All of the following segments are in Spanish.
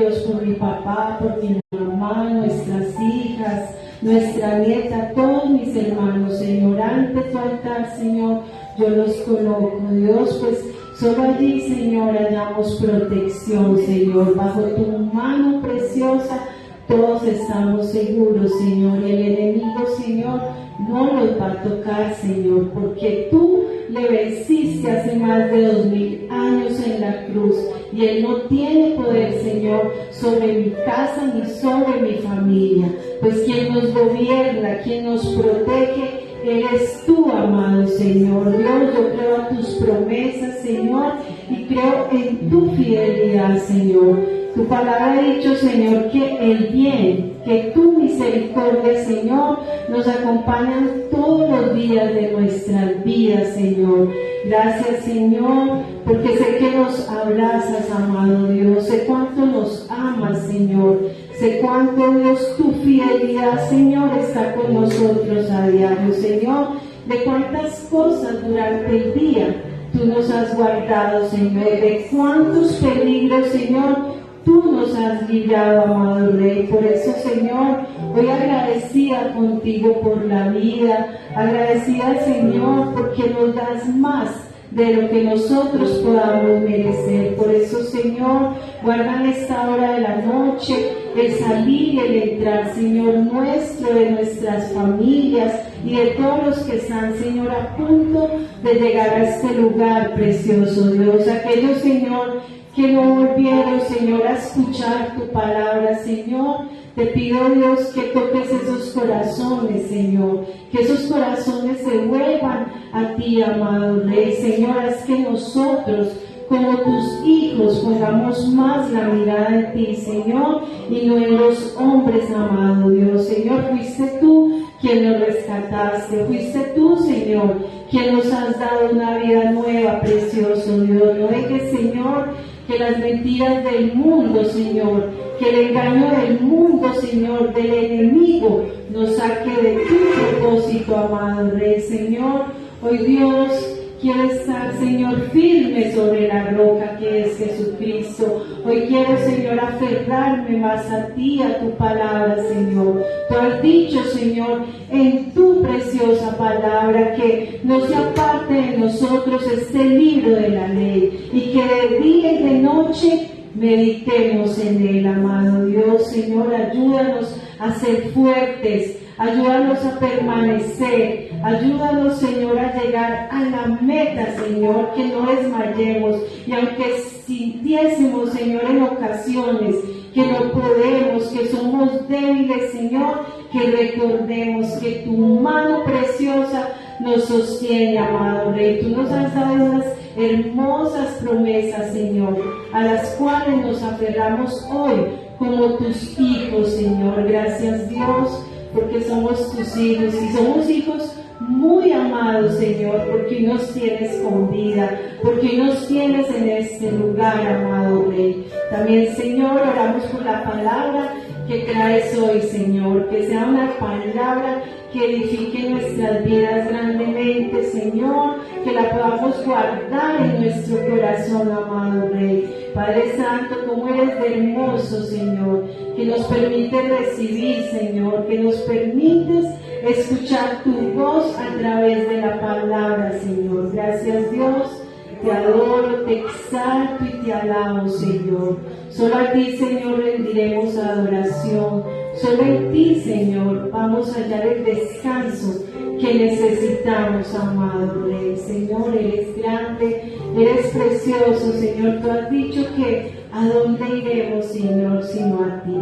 Dios, por mi papá, por mi mamá, nuestras hijas, nuestra nieta, todos mis hermanos, Señor, ante tu altar, Señor, yo los coloco, Dios, pues solo allí, Señor, hallamos protección, Señor, bajo tu mano preciosa, todos estamos seguros, Señor, y el enemigo, Señor, no los va a tocar, Señor, porque tú le venciste hace más de 2000 años en la cruz, y Él no tiene poder, Señor, sobre mi casa ni sobre mi familia, pues quien nos gobierna, quien nos protege, eres tú, amado Señor. Dios, yo creo a tus promesas, Señor, y creo en tu fidelidad, Señor. Tu palabra ha dicho, Señor, que el bien, que tu misericordia, Señor, nos acompañan todos los días de nuestras vidas, Señor. Gracias, Señor, porque sé que nos abrazas, amado Dios. Sé cuánto nos amas, Señor. Sé cuánto, Dios, tu fidelidad, Señor, está con nosotros a diario, Señor. De cuántas cosas durante el día tú nos has guardado, Señor. De cuántos peligros, Señor, tú nos has librado, amado Rey. Por eso, Señor, hoy agradecida contigo por la vida, agradecida, Señor, porque nos das más de lo que nosotros podamos merecer. Por eso, Señor, guarda en esta hora de la noche el salir y el entrar, Señor, nuestro, de nuestras familias y de todos los que están, Señor, a punto de llegar a este lugar precioso, Dios. Aquellos, Señor, que no volvieron, Señor, a escuchar tu palabra, Señor. Te pido, Dios, que toques esos corazones, Señor, que esos corazones se vuelvan a ti, amado Rey. Señor, haz que nosotros, como tus hijos, pongamos más la mirada en ti, Señor, y no en los hombres, amado Dios. Señor, fuiste tú quien nos rescataste, fuiste tú, Señor, quien nos has dado una vida nueva, precioso Dios. No dejes, Señor, que las mentiras del mundo, Señor, que el engaño del mundo, Señor, del enemigo, nos saque de tu propósito, amado Rey. Señor, hoy Dios, quiero estar, Señor, firme sobre la roca que es Jesucristo. Hoy quiero, Señor, aferrarme más a ti, a tu palabra, Señor. Tú has dicho, Señor, en tu preciosa palabra que no se aparte de nosotros este libro de la ley y que de día y de noche meditemos en él, amado Dios. Señor, ayúdanos a ser fuertes, ayúdanos a permanecer, ayúdanos, Señor, a llegar a la meta, Señor, que no desmayemos. Y aunque sintiésemos, Señor, en ocasiones que no podemos, que somos débiles, Señor, que recordemos que tu mano preciosa nos sostiene, amado Rey. Tú nos has dado unas hermosas promesas, Señor, a las cuales nos aferramos hoy como tus hijos, Señor. Gracias, Dios, porque somos tus hijos y somos hijos muy amados, Señor, porque nos tienes con vida, porque nos tienes en este lugar, amado Rey. También, Señor, oramos por la palabra que traes hoy, Señor, que sea una palabra que edifique nuestras vidas grandemente, Señor, que la podamos guardar en nuestro corazón, amado Rey. Padre Santo, como eres de hermoso, Señor, que nos permites recibir, Señor, que nos permites escuchar tu voz a través de la palabra, Señor. Gracias, Dios. Te adoro, te exalto y te alabo, Señor. Solo a ti, Señor, rendiremos adoración. Solo en ti, Señor, vamos a hallar el descanso que necesitamos, amado Rey. Señor, eres grande, eres precioso, Señor. Tú has dicho que ¿a dónde iremos, Señor, sino a ti?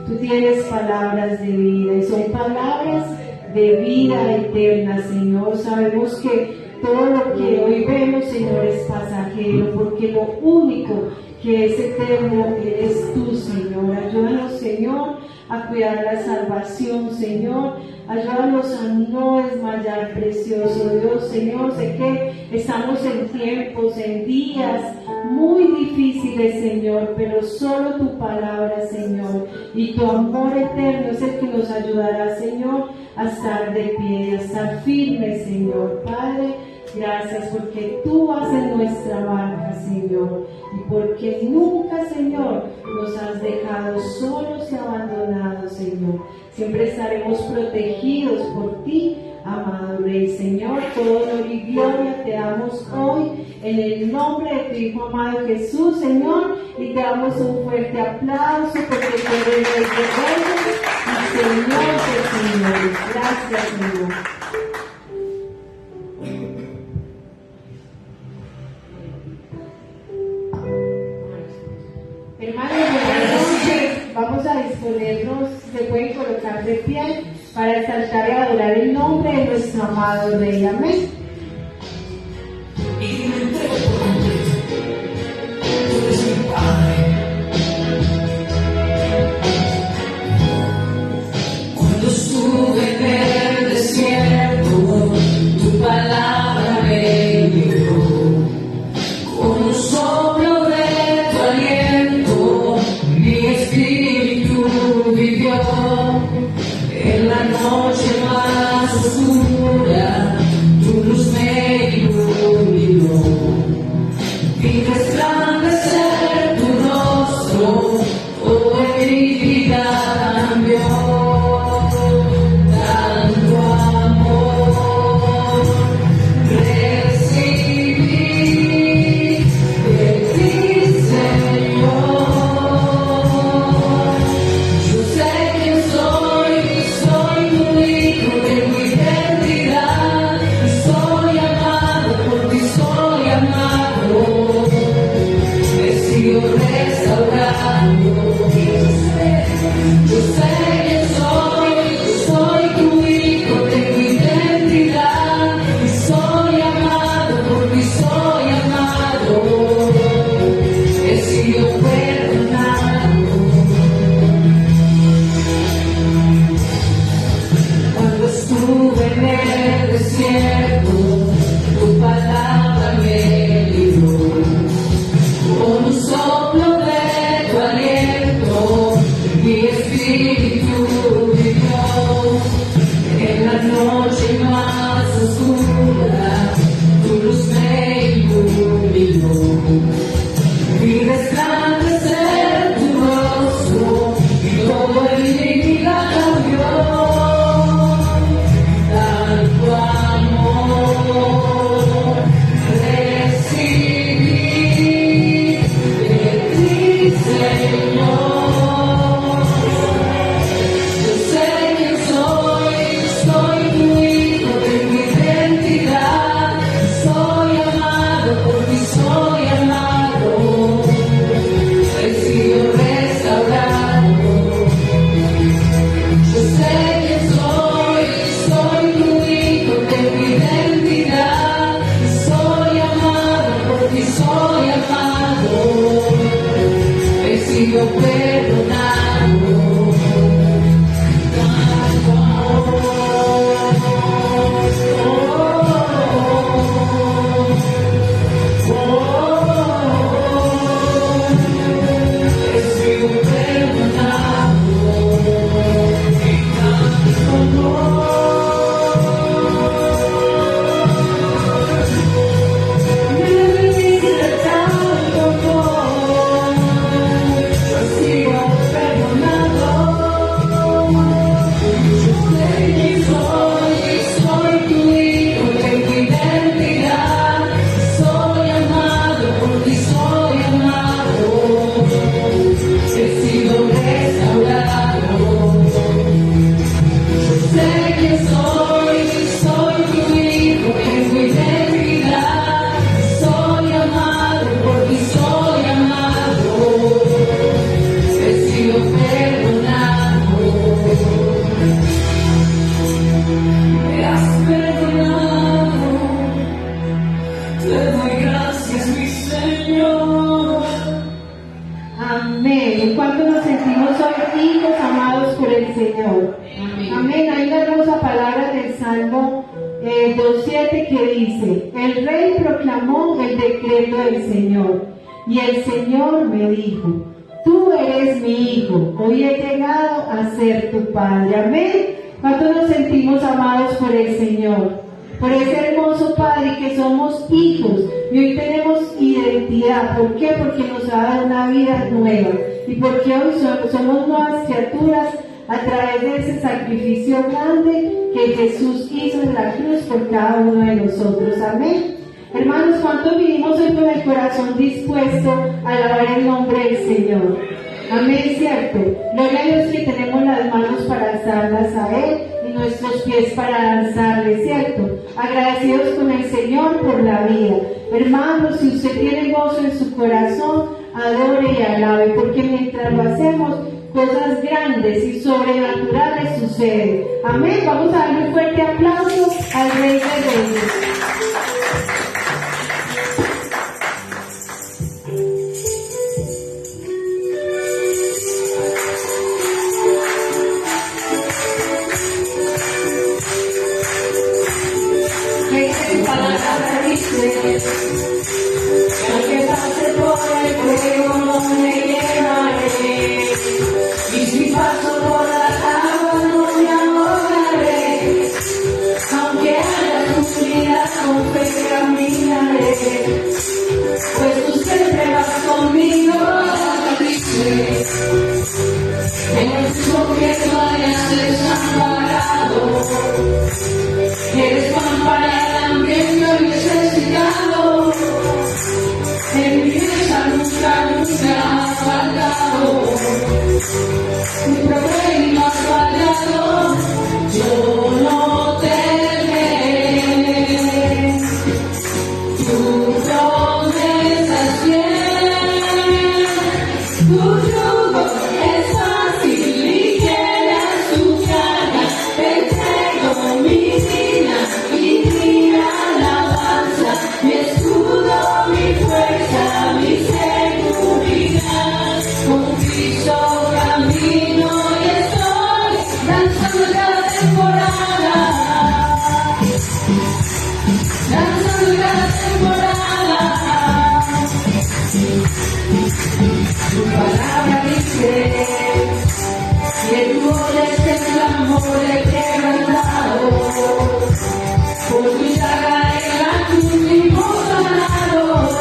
Tú tienes palabras de vida y son palabras de vida eterna, Señor. Sabemos que todo lo que hoy vemos, Señor, es pasajero, porque lo único que es eterno eres tú, Señor. Ayúdanos, Señor, a cuidar la salvación, Señor. Ayúdanos a no desmayar, precioso Dios. Señor, sé que estamos en tiempos, en días muy difíciles, Señor, pero solo tu palabra, Señor, y tu amor eterno es el que nos ayudará, Señor, a estar de pie, a estar firmes, Señor. Padre, Gracias porque tú vas en nuestra barca, Señor, y porque nunca, Señor, nos has dejado solos y abandonados, Señor. Siempre estaremos protegidos por ti, amado Rey. Señor, todo honor y gloria te damos hoy en el nombre de tu Hijo amado Jesús, Señor, y te damos un fuerte aplauso porque tú eres Rey de Reyes y Señor de señores. Gracias, Señor. Hermanos, vamos a disponernos, se pueden colocar de pie para exaltar y adorar el nombre de nuestro amado Rey. Amén. Y me entrego por completo. Tú eres mi Padre. Cuando estuve en el desierto, tu palabra me guió. Con un soplo de tu aliento, mi espíritu vivió. En la noche más oscura, tu luz me iluminó. Vi resplandecer tu rostro, oh, en mi vida cambió. Tanto amor recibí de ti, Señor. Yo sé quién soy tu hijo, tengo identidad, y soy amado por ti, soy amado. He sido restaurado. Yo sé quién soy tu hijo, tengo identidad, y soy amado por ti, soy amado. He sido perdonado. Cuando estuve en el desierto, tu palabra me libró. Con un soplo de tu aliento, mi espíritu vivió. En la noche más oscura, tu luz me iluminó. Vi resplandecer tu rostro, y todo en mi vida cambió. Tanto amor recibí de ti, Señor. Yo sé quién soy tu hijo, tengo identidad, soy amado por ti, soy amado. He sido restaurado. Yo sé quién soy tu hijo, tengo identidad, soy amado por ti, soy amado. He sido perdonado. Tanto he sido perdonado. Amén. ¿En cuánto nos sentimos hoy hijos amados por el Señor? Amén. Hay una hermosa palabra del Salmo 2:7 que dice: el rey proclamó el decreto del Señor, y el Señor me dijo: tú eres mi hijo, hoy he llegado a ser tu padre. Amén. ¿Cuánto nos sentimos amados por el Señor? por ese hermoso Padre que somos hijos y hoy tenemos identidad. ¿Por qué? Porque nos ha dado una vida nueva y porque hoy somos nuevas criaturas a través de ese sacrificio grande que Jesús hizo en la cruz por cada uno de nosotros. Amén. Hermanos, ¿cuántos vivimos hoy con el corazón dispuesto a alabar el nombre del Señor? Amén, ¿cierto? Gloria a Dios que tenemos las manos para alzarlas a Él y nuestros pies para danzarle, ¿cierto? Agradecidos con el Señor por la vida. Hermanos, si usted tiene gozo en su corazón, adore y alabe, porque mientras lo hacemos, cosas grandes y sobrenaturales suceden. Amén. Vamos a darle un fuerte aplauso al Rey de Reyes. Aunque pase por el fuego no me quemaré, y si paso por las aguas no me ahogaré, aunque haya oscuridad con fe caminaré, pues tú siempre vas conmigo, dice, en el sufrimiento hayas desamparado, eres pan para el hambriento y necesitado. En mi vida nunca has faltado, tu promesa no has fallado, yo no temeré, tu promesa es fiel, tu yugo es fácil, ligera es tu carga, te entrego mi vida y mi alabanza, mi escudo, mi fuerza, mi seguridad, con Cristo camino y estoy danzando cada temporada, danzando cada temporada. Tu palabra dice que tú oyes el clamor del quebrantado, por tu llaga en la cruz fuimos sanados,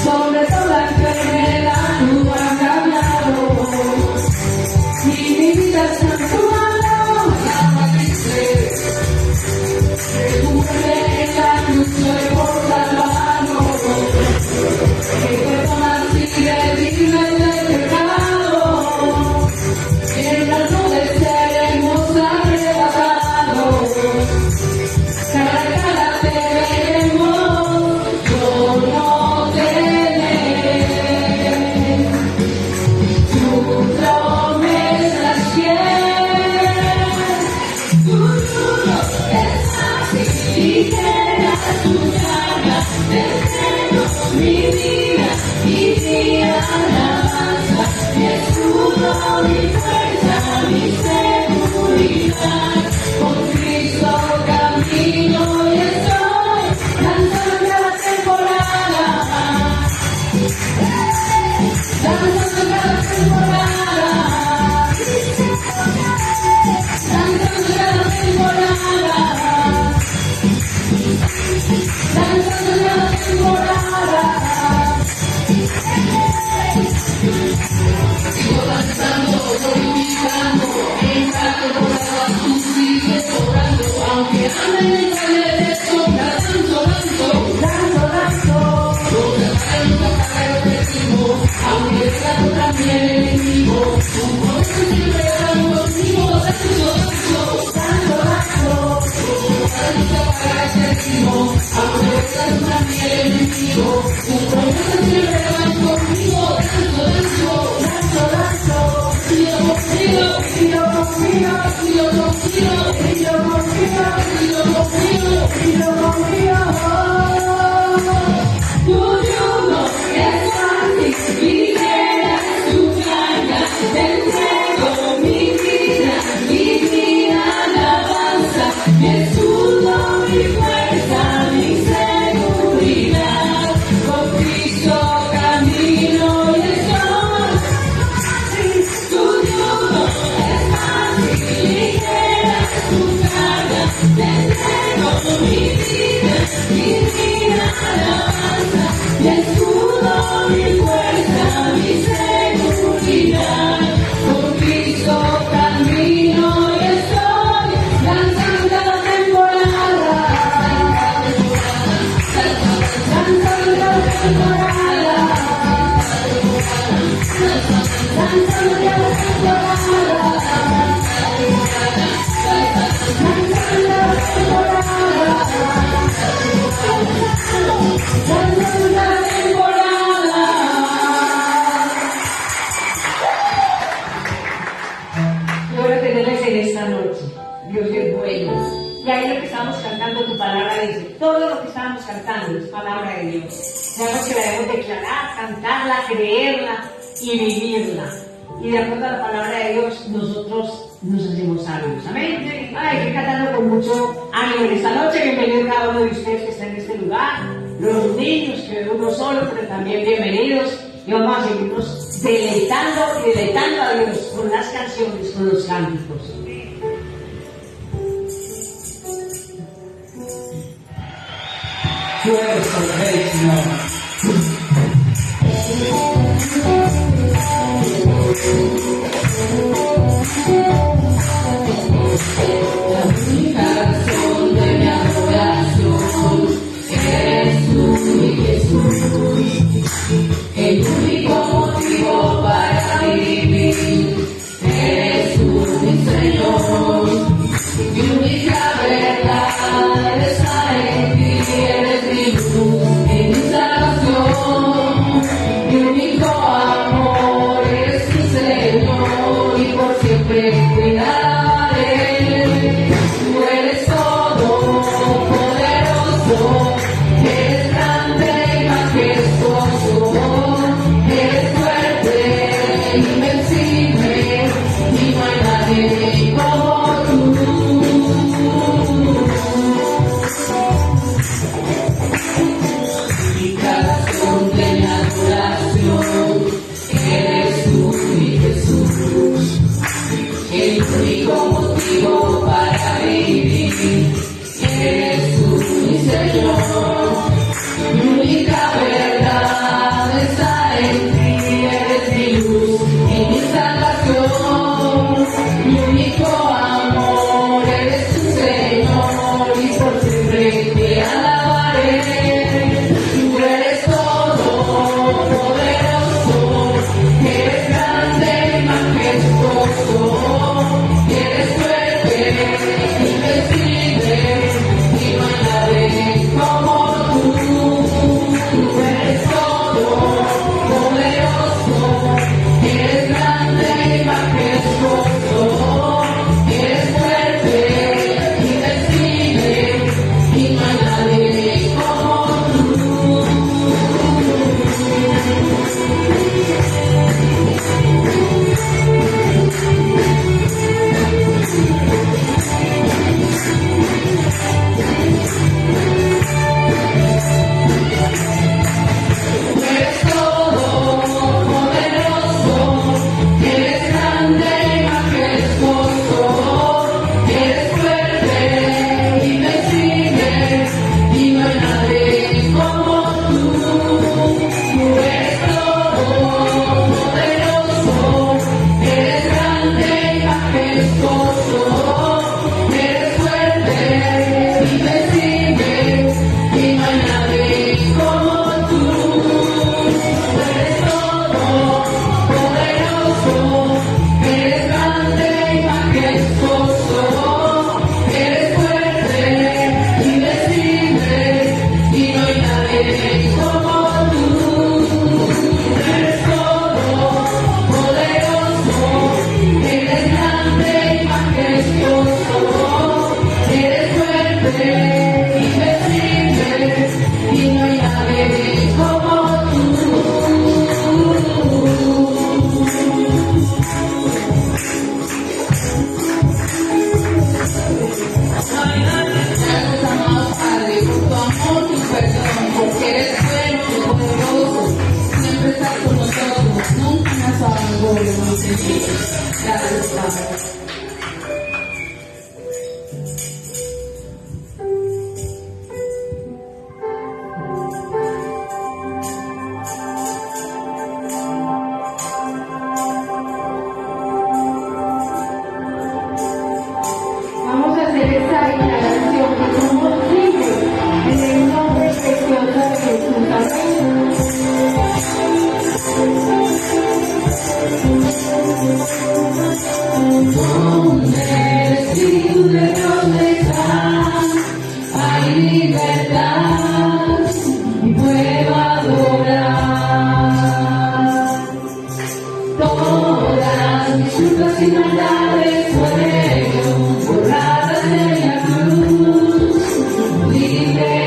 sobre toda enfermedad tú has ganado, y mi vida está en tu mano. La dice que tú mueres en la cruz soy por salvarnos, que perdonas y redimimes del pecado, en las nubes seremos arrebatados, cara a cara te veremos, yo no temeré, tu promesa es fiel, tu yugo es fácil, ligera tu carga, te entrego mi vida y mi alabanza, mi escudo, mi fuerza, mi seguridad, con Cristo camino y estoy danzando cada temporada, danzando cada temporada, danzando cada temporada, danzando cada temporada. Sigo danzando, glorificando, en cada temporada tú sigues obrando, aunque ande en el valle de sombra, danzo, aunque venga contra mí el enemigo, tu promesa siempre va conmigo, danzo, para ese ritmo, aunque venga contra mí el enemigo, tu promesa siempre va conmigo, danzo, y yo confío, tu yugo es fácil, ligera es tu carga, te entrego mi vida y mi alabanza, mi escudo, mi fuerza, mi seguridad, con Cristo camino y estoy, tu yugo es fácil, ligera. Quiero tenerles en esta noche. Dios es bueno. Y ahí lo que estamos cantando, tu palabra dice, todo lo que estamos cantando es palabra de Dios. Sabemos que la debemos declarar, cantarla, creerla y vivirla. Y de acuerdo a la palabra de Dios, nosotros nos hacemos sabios. Amén. Ay, estoy cantando con mucho ánimo en esta noche. Bienvenido cada uno de ustedes que está en este lugar. Los niños, que veo uno solo, pero también bienvenidos. Y vamos a seguirnos deleitando y deleitando a Dios con las canciones, con los cánticos. Tú eres el rey, Señor. La única razón de mi adoración eres tú, mi Jesús. El único motivo para vivir eres tú, mi Señor. Mi única verdad está en ti, eres mi luz y mi salvación. Mi único amor eres tu Señor y por siempre cuidaré. Tú eres todo poderoso, eres grande y majestuoso, eres fuerte, invencible y no hay nadie como tú. El único motivo para vivir eres tú, mi Señor. Mi única verdad está en ti, eres mi luz y mi salvación. Mi único amor eres tu Señor y por siempre te alabaré. Tú eres todo poderoso, eres grande y majestuoso. Eres fuerte, invencible, y no hay nadie como tú. Tú eres todo poderoso, eres grande y majestuoso, eres fuerte, invencible, y no hay nadie como tú. Eres todo poderoso, eres grande y majestuoso, eres fuerte, invencible, y no hay nadie como tú. Tú eres todo poderoso, eres grande y majestuoso, eres fuerte, invencible, y no hay nadie como tú. Tú eres todo poderoso, eres grande y majestuoso, eres fuerte, invencible, y no hay nadie como tú. Tú eres todo poderoso, eres grande y majestuoso, eres fuerte, invencible, y no hay nadie como tú. Gracias, amado Padre, por tu amor, tu perdón, porque eres bueno y poderoso. Siempre estás con nosotros, nunca nos abandonas, Señor. Gracias, Padre. Vamos a hacer esta declaración que somos libres en el nombre precioso de Jesús. Amén. Donde el Espíritu de Dios está, hay libertad y puedo adorar. Todas mis culpas y maldades fueron borradas en la cruz, libre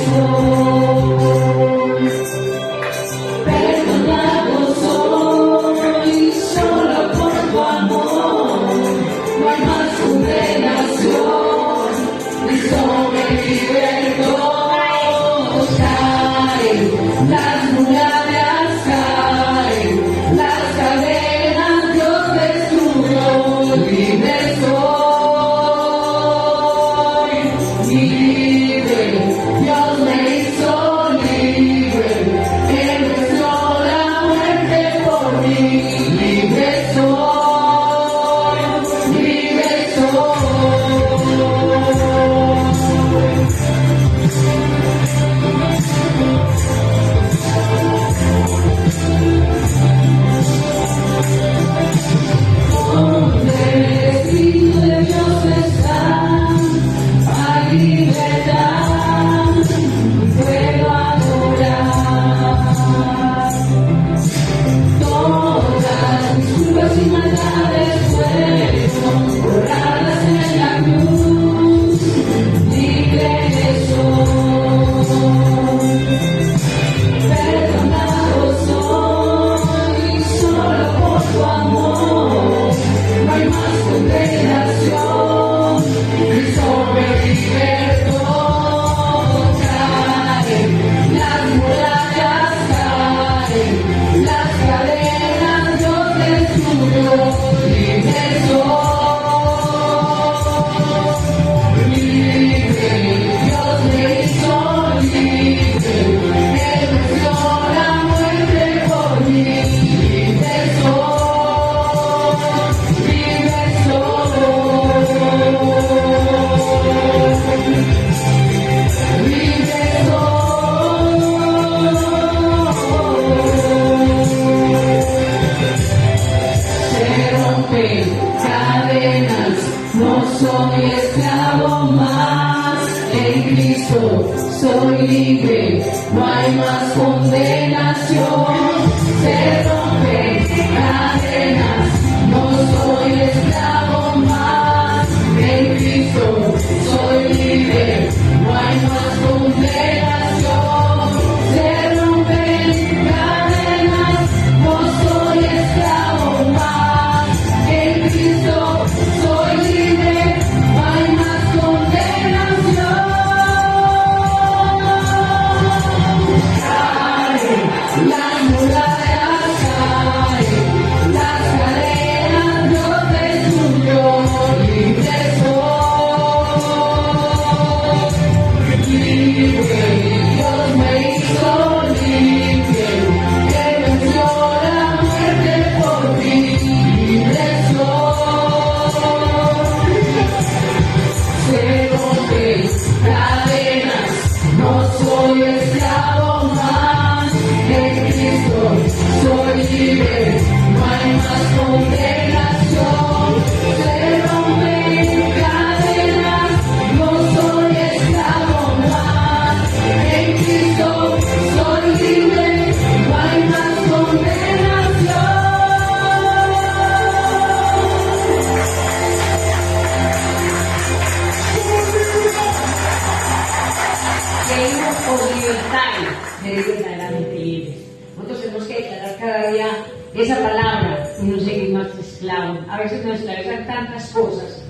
soy, perdonado soy, solo por tu amor, no hay más condenación, Cristo me libertó. Caen las murallas, caen las cadenas, Dios destruyó, libre soy, libre, Dios me hizo libre, Él venció la muerte por mí, libre soy, libre soy. Donde el Espíritu de Dios está, hay libertad y puedo adorar. Todas mis culpas y maldades fueron borradas en la cruz, libre soy, perdonado soy, solo por tu amor, no hay más condenación, Cristo me libertó. Caen las murallas, caen las cadenas, Dios destruyó, libre soy, libre, Dios me hizo libre, Él venció la muerte por mí, libre soy, libre se rompen cadenas, no soy esclavo más, en Cristo soy libre, no hay más condenación. Se rompen cadenas, no soy esclavo más, en Cristo soy libre, no hay más condenación. Se rompen cadenas, no soy esclavo más, en Cristo soy libre, no hay más condenación. Caen las murallas, caen las cadenas, Dios destruyó, libre soy, libre, Dios me hizo libre, Él venció la muerte por mí, libre soy. Se rompen cadenas, no soy esclavo más, en Cristo soy libre, no hay más condenación. Se rompen cadenas, no soy esclavo más, en Cristo soy libre, no hay más condenación. Reino o libertad, de verdaderamente libres. Nosotros tenemos que declarar cada día esa palabra y no seguir más esclavos. A veces nos esclavizan tantas cosas.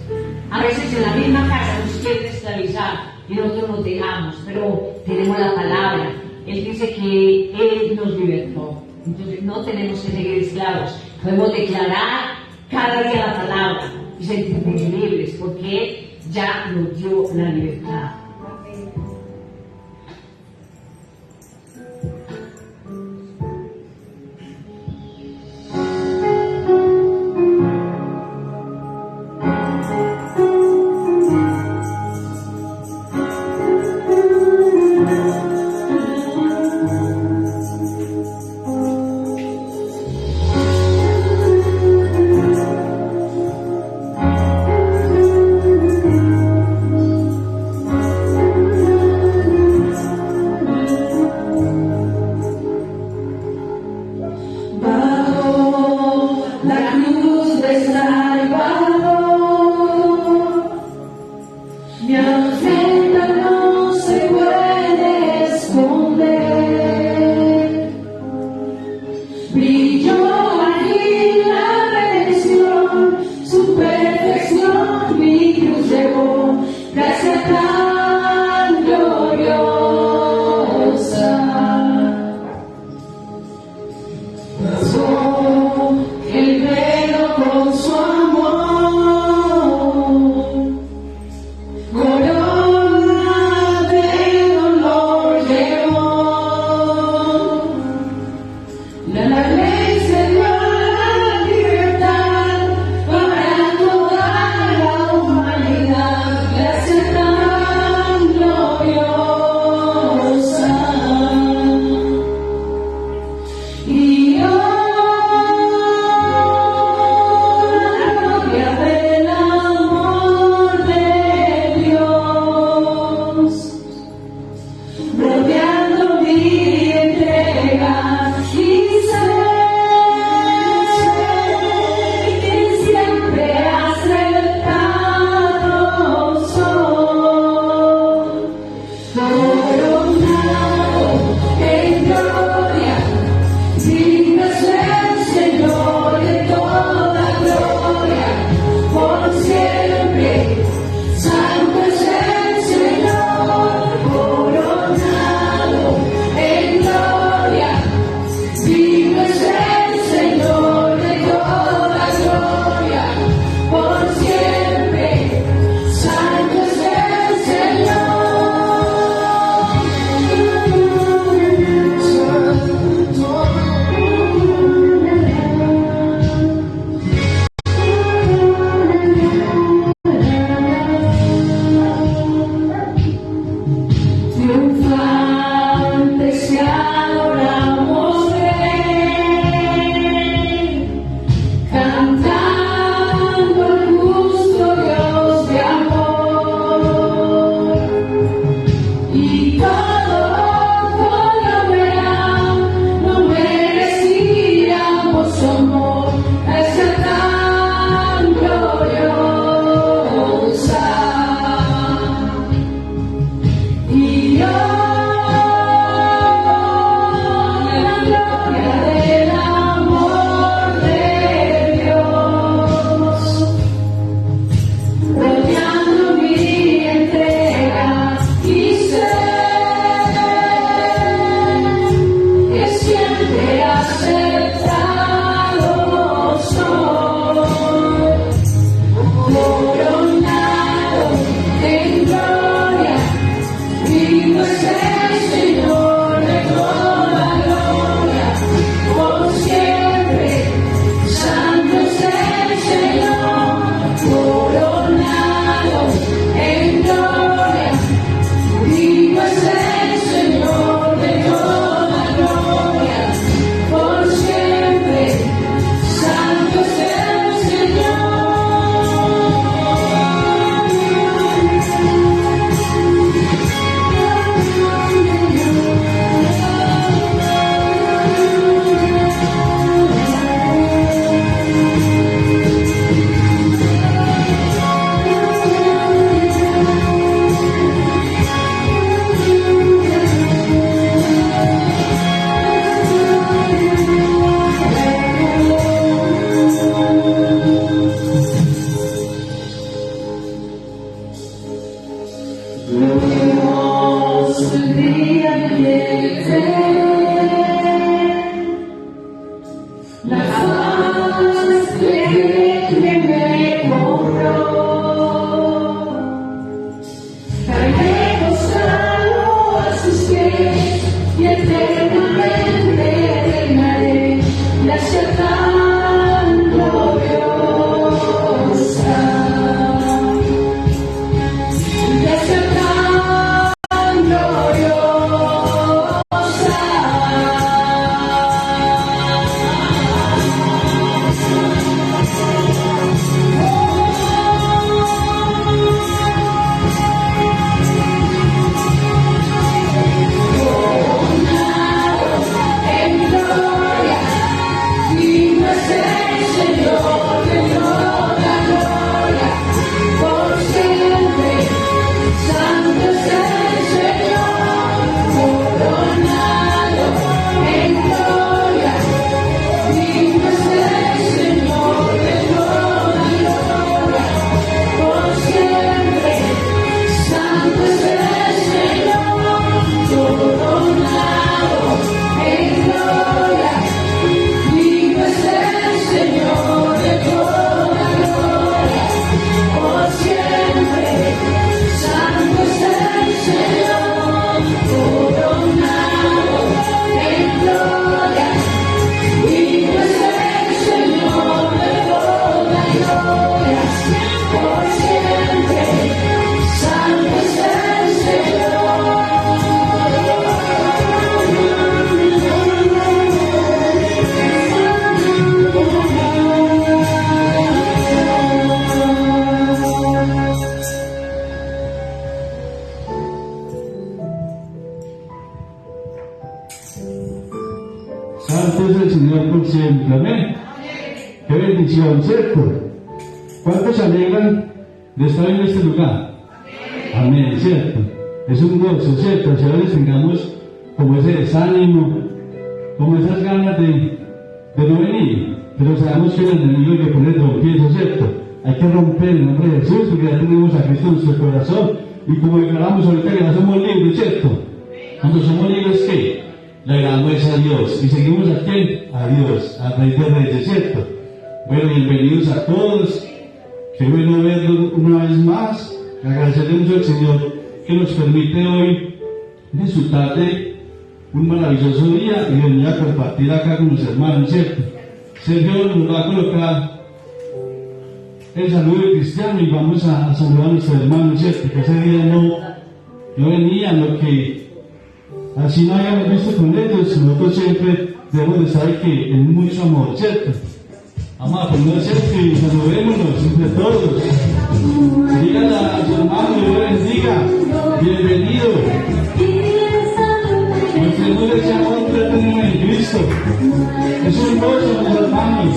A veces en la misma casa nos quieren esclavizar y nosotros nos dejamos, pero tenemos la palabra. Él dice que Él nos libertó. Entonces no tenemos que seguir esclavos. Podemos declarar cada día la palabra y sentirnos libres porque Él ya nos dio la libertad. bendición, ¿cierto? ¿Cuántos se alegran de estar en este lugar? Amén, ¿cierto? Es un gozo, ¿cierto? Si a veces tengamos como ese desánimo, como esas ganas de no venir, pero sabemos que el enemigo hay que poner tropiezo, ¿cierto? Hay que romper el nombre de Jesús porque ya tenemos a Cristo en nuestro corazón y como declaramos ahorita que ya somos libres, ¿cierto? Cuando somos libres, ¿qué? Le agradamos a Dios y seguimos a quién? A Dios, al Rey de Reyes, ¿cierto? Bueno, bienvenidos a todos. Qué bueno verlos una vez más. Agradecerle mucho al Señor que nos permite hoy disfrutar de un maravilloso día y venir a compartir acá con los hermanos, ¿cierto? Sergio nos va a colocar el saludo cristiano y vamos a saludar a nuestros hermanos, ¿cierto? Que ese día no venían, lo que así no hayamos visto con ellos, nosotros siempre debemos de saber que en mucho amor, ¿cierto? Vamos a poner cerca y saludémonos entre todos. Díganle a su hermano, Dios le bendiga. Bienvenido. Nuestro Señor es amor que tenemos en Cristo. Es un gozo, mis hermanos.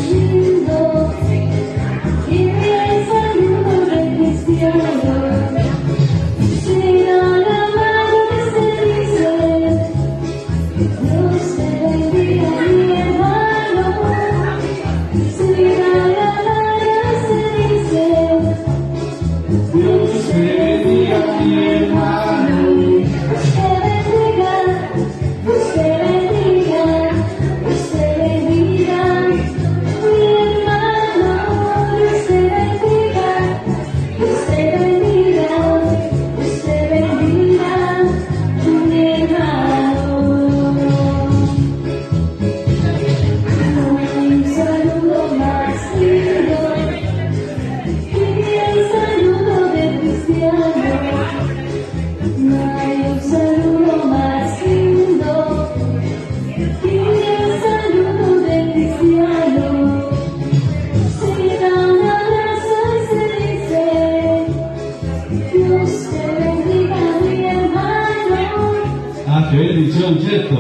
Qué bendición, ¿cierto?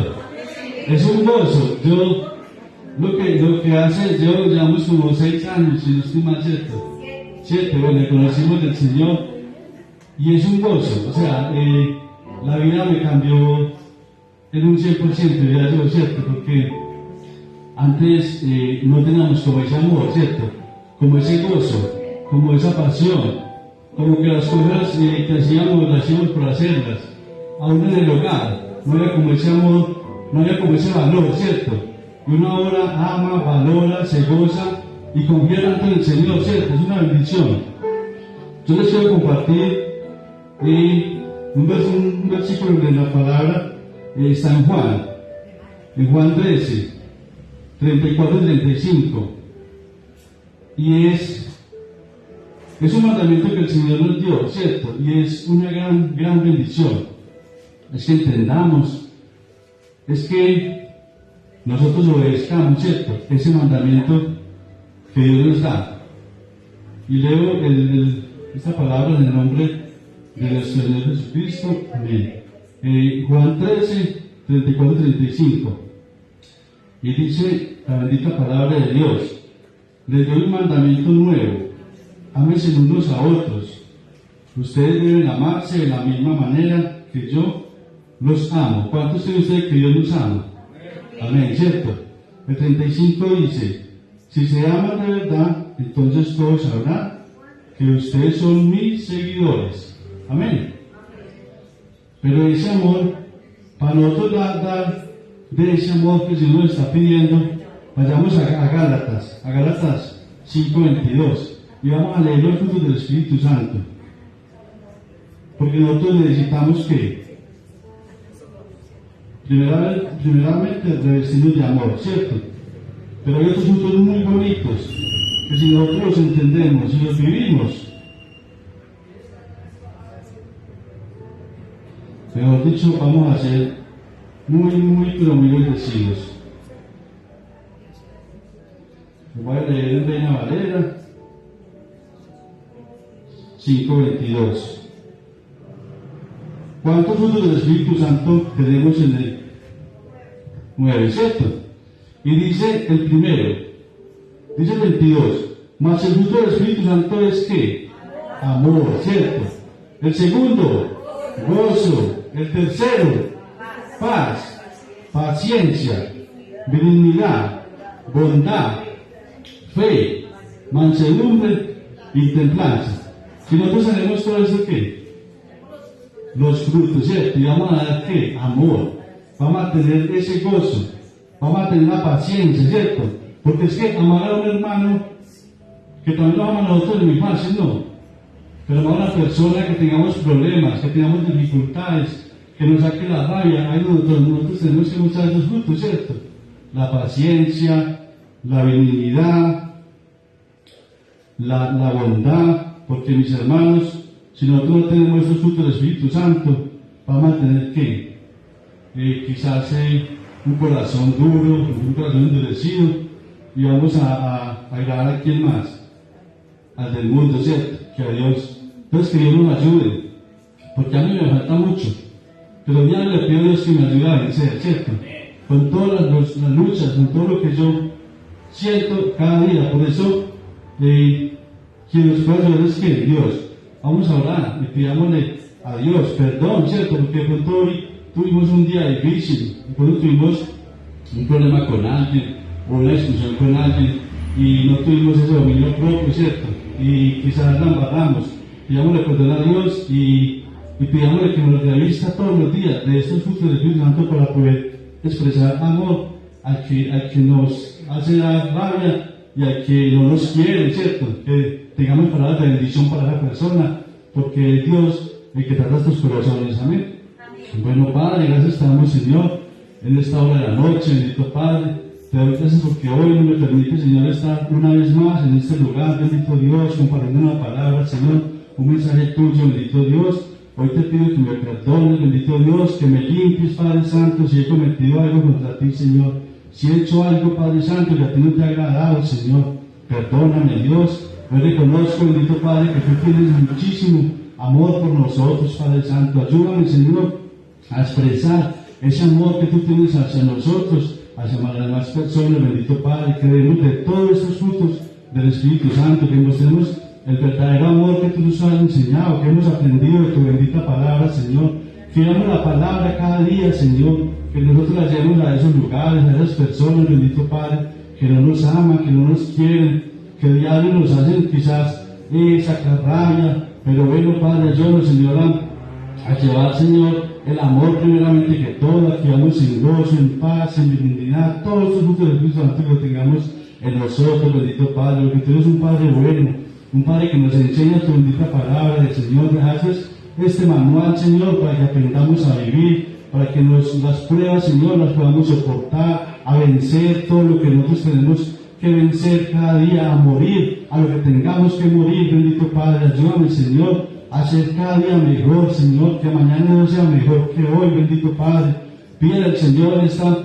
Es un gozo. Yo lo que hace, yo llevamos como 6 años, si no estoy mal, ¿cierto? 7, bueno, conocimos del Señor y es un gozo. O sea, la vida me cambió en un 100%, ya yo, ¿cierto? Porque antes no teníamos como ese amor, ¿cierto? Como ese gozo, como esa pasión, como que las cosas que hacíamos, las hacíamos por hacerlas, aún en el hogar. No había como ese amor, no había como ese valor, ¿cierto? Y uno ahora ama, valora, se goza y confía tanto en el Señor, ¿cierto? Es una bendición. Yo les quiero compartir un versículo de la palabra, está en Juan 13, 34-35. Y es un mandamiento que el Señor nos dio, ¿cierto? Y es una gran bendición. Es que entendamos, es que nosotros obedezcamos, ¿cierto? Ese mandamiento que Dios nos da. Y leo esta palabra en el nombre de nuestro Señor Jesucristo. Amén. Juan 13, 34-35. Y dice la bendita palabra de Dios: les doy un mandamiento nuevo, ámense unos a otros. Ustedes deben amarse de la misma manera que yo los amo. ¿Cuántos creen ustedes que Dios nos ama? Amén, ¿cierto? El 35 dice: si se aman de verdad, entonces todos sabrán que ustedes son mis seguidores. Amén. Pero ese amor, para nosotros dar de ese amor que el Señor nos está pidiendo, vayamos a Gálatas 5:22 y vamos a leer los frutos del Espíritu Santo. Porque nosotros necesitamos que primeramente revestirnos de amor, ¿cierto? Pero hay otros frutos muy bonitos que si nosotros los entendemos y los vivimos, mejor dicho, vamos a ser pero muy bendecidos. Voy a leer en Reina Valera 5:22. ¿Cuántos frutos del Espíritu Santo tenemos en el 9, ¿cierto? Y dice el primero: Dice el 22, mas el fruto del Espíritu Santo es ¿qué? Amor, ¿cierto? El segundo, gozo. El tercero, paz, paciencia, benignidad, bondad, fe, mansedumbre y templanza. Si nosotros tenemos todo eso, ¿qué? Los frutos, ¿cierto? Y vamos a dar, ¿qué? Amor. Vamos a tener ese gozo. Vamos a tener la paciencia, ¿cierto? Porque es que amar a un hermano, que también lo amamos a nosotros es muy fácil, ¿no? Pero amar a una persona que tengamos problemas, que tengamos dificultades, que nos saque la rabia, ahí nosotros tenemos que mostrar esos frutos, ¿cierto? La paciencia, la benignidad, la bondad, porque mis hermanos, si nosotros no tenemos esos frutos del Espíritu Santo, vamos a tener que quizás un corazón duro, un corazón endurecido, y vamos a agradar a quien más, al del mundo, ¿cierto? Que a Dios. Entonces que Dios nos ayude, porque a mí me falta mucho, pero ya le pido a Dios que me ayude a vencer, ¿cierto? Con todas las luchas, con todo lo que yo siento cada día. Por eso, quien nos puede ayudar es que Dios. Vamos a orar y pidámosle a Dios perdón, ¿cierto? Porque de pronto hoy tuvimos un día difícil, de pronto tuvimos un problema con alguien, o una discusión con alguien, y no tuvimos ese dominio propio, ¿cierto? Y quizás la embarramos. Pidámosle perdón a Dios y pidámosle que nos revista todos los días de estos frutos del Espíritu Santo para poder expresar amor al que nos hace dar rabia y al que no nos quiere, ¿cierto? Que tengamos palabras de bendición para la persona, porque es Dios el que trata estos corazones. Amén. Bueno, Padre, gracias te damos, Señor, en esta hora de la noche. Bendito Padre, te doy gracias porque hoy no me permite, Señor, estar una vez más en este lugar. Bendito Dios, compartiendo una palabra, Señor, un mensaje tuyo. Bendito Dios, hoy te pido que me perdones, bendito Dios, que me limpies, Padre Santo, si he cometido algo contra ti, Señor. Si he hecho algo, Padre Santo, que a ti no te ha agradado, Señor, perdóname, Dios. Yo reconozco, bendito Padre, que tú tienes muchísimo amor por nosotros, Padre Santo. Ayúdame, Señor, a expresar ese amor que tú tienes hacia nosotros, hacia las demás personas, bendito Padre, que debemos de todos estos frutos del Espíritu Santo, que mostremos el verdadero amor que tú nos has enseñado, que hemos aprendido de tu bendita palabra, Señor. Fiamos la palabra cada día, Señor, que nosotros la llevemos a esos lugares, a esas personas, bendito Padre, que no nos aman, que no nos quieren, que diario nos hacen quizás sacar rabia, pero bueno, Padre, ayúdanos, Señor, a llevar, Señor, el amor primeramente que todo, que vamos en gozo, en paz, en benignidad, todos estos frutos del Espíritu Santo que lo tengamos en nosotros, bendito Padre, porque tú eres un Padre bueno, un Padre que nos enseña tu bendita palabra del Señor. Gracias este manual, Señor, para que aprendamos a vivir, para que las pruebas, Señor, las podamos soportar, a vencer todo lo que nosotros tenemos que vencer cada día, a morir, a lo que tengamos que morir, bendito Padre. Ayúdame, Señor, a ser cada día mejor, Señor, que mañana no sea mejor que hoy, bendito Padre. Pídele al Señor en esta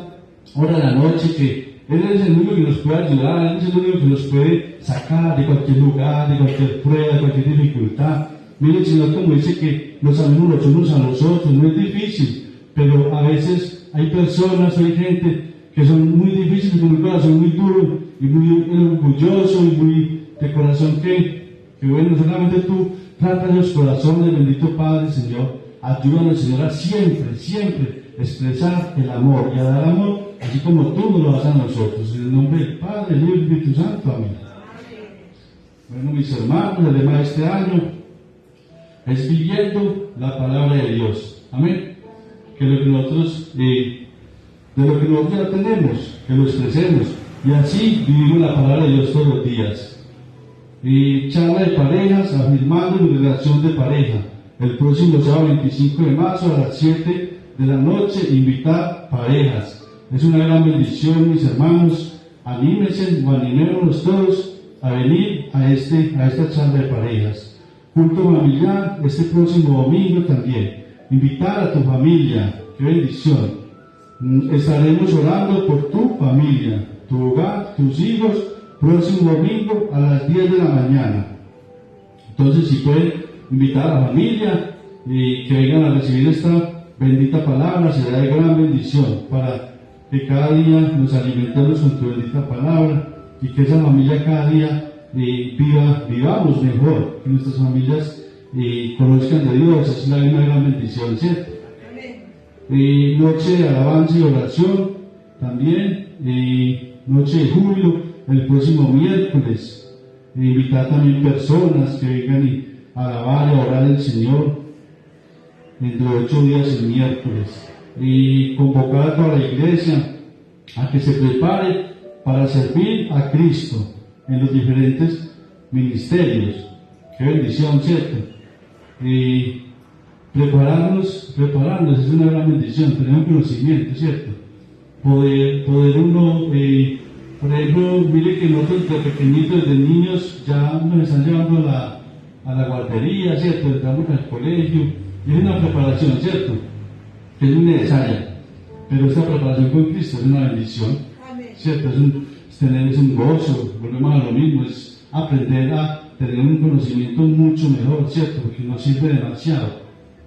hora de la noche que Él es el único que nos puede ayudar, Él es el único que nos puede sacar de cualquier lugar, de cualquier prueba, de cualquier dificultad. Mire el Señor como dice que nos amemos los unos a los otros, no es difícil, pero a veces hay personas, hay gente que son muy difíciles, con un corazón muy duro y muy orgulloso y muy de corazón que bueno, solamente tú tratas los corazones, bendito Padre, Señor. Ayúdanos, Señor, a siempre expresar el amor y a dar amor, así como tú nos lo das a nosotros. En el nombre del Padre, del Hijo y del Espíritu Santo. Amén. Bueno, mis hermanos, el lema de este año es viviendo la palabra de Dios. Amén. Que lo que nosotros, de lo que nosotros ya tenemos, que lo expresemos. Y así vivimos la palabra de Dios todos los días. Charla de parejas, afirmando mi relación de pareja. El próximo sábado 25 de marzo a las 7 de la noche, invitar parejas. Es una gran bendición, mis hermanos. Anímense o animémonos todos a venir a esta charla de parejas. Culto familiar este próximo domingo también. Invitar a tu familia. ¡Qué bendición! Estaremos orando por tu familia, tu hogar, tus hijos, próximo domingo a las 10 de la mañana. Entonces, si pueden invitar a la familia y que vengan a recibir esta bendita palabra, será de gran bendición para que cada día nos alimentemos con tu bendita palabra y que esa familia cada día vivamos mejor, que nuestras familias conozcan de Dios. Es una gran bendición, ¿cierto? Noche de alabanza y oración también, noche de júbilo el próximo miércoles. Invitar también personas que vengan y alabar y orar al Señor dentro de 8 días el miércoles. Y convocar a toda la iglesia a que se prepare para servir a Cristo en los diferentes ministerios. Qué bendición, ¿cierto? Prepararnos es una gran bendición, tener un conocimiento, ¿cierto? Poder uno, por ejemplo, mire que nosotros de pequeñitos, de niños, ya nos están llevando a la guardería, ¿cierto? Entramos al colegio, y es una preparación, ¿cierto? Que es muy necesaria, pero esta preparación con Cristo es una bendición, ¿cierto? Es un gozo, volvemos a lo mismo, es aprender a tener un conocimiento mucho mejor, ¿cierto? Porque nos sirve demasiado,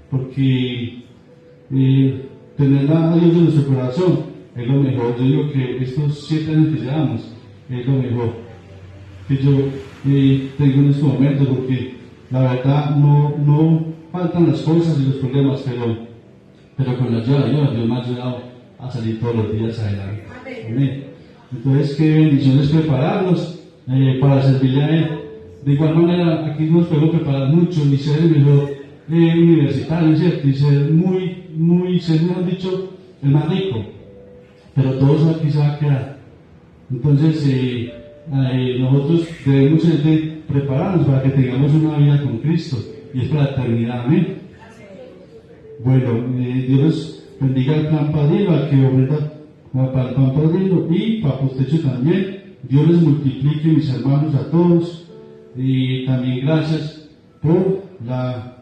porque tener a Dios en nuestro corazón es lo mejor. Yo digo que estos 7 años que llevamos es lo mejor que yo tengo en este momento, porque la verdad no faltan las cosas y los problemas, pero con la ayuda de Dios me ha ayudado a salir todos los días adelante. Amén. Entonces, qué bendición es prepararnos para servirle a Él. De igual manera, aquí nos podemos preparar mucho y ser el mejor universitario, ¿cierto? Y ser ser, mejor dicho, el más rico. Pero todo eso aquí se va a quedar. Entonces, nosotros debemos de prepararnos para que tengamos una vida con Cristo, y es para la eternidad. Amén. Bueno, Dios bendiga al Plan Padrino, al que ofrenda para el Plan Padrino, y para Postecho también. Dios les multiplique, mis hermanos, a todos. Y también gracias por la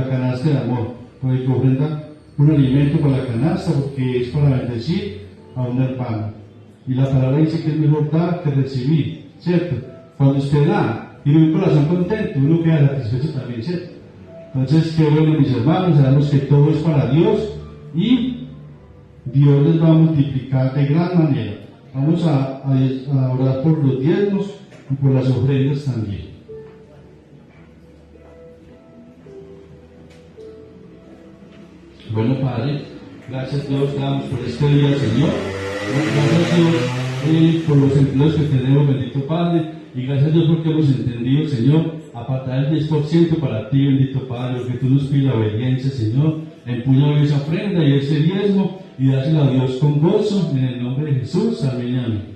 canasta de amor, por el que ofrenda un alimento para la canasta, porque es para bendecir a un hermano. Y la palabra dice que es mejor dar que recibir, ¿cierto? Cuando usted da y tiene un corazón contento, uno queda satisfecho también, ¿cierto? Entonces, qué bueno, mis hermanos, sabemos que todo es para Dios y Dios les va a multiplicar de gran manera. Vamos a orar por los diezmos y por las ofrendas también. Bueno, Padre, gracias Dios, damos por este día, Señor. Gracias Dios por los empleos que tenemos, bendito Padre. Y gracias Dios porque hemos entendido, Señor, apartar el 10% para ti, bendito Padre, lo que tú nos pides la obediencia, Señor. Empuña esa ofrenda y ese diezmo y dáselo a Dios con gozo, en el nombre de Jesús. Amén y amén.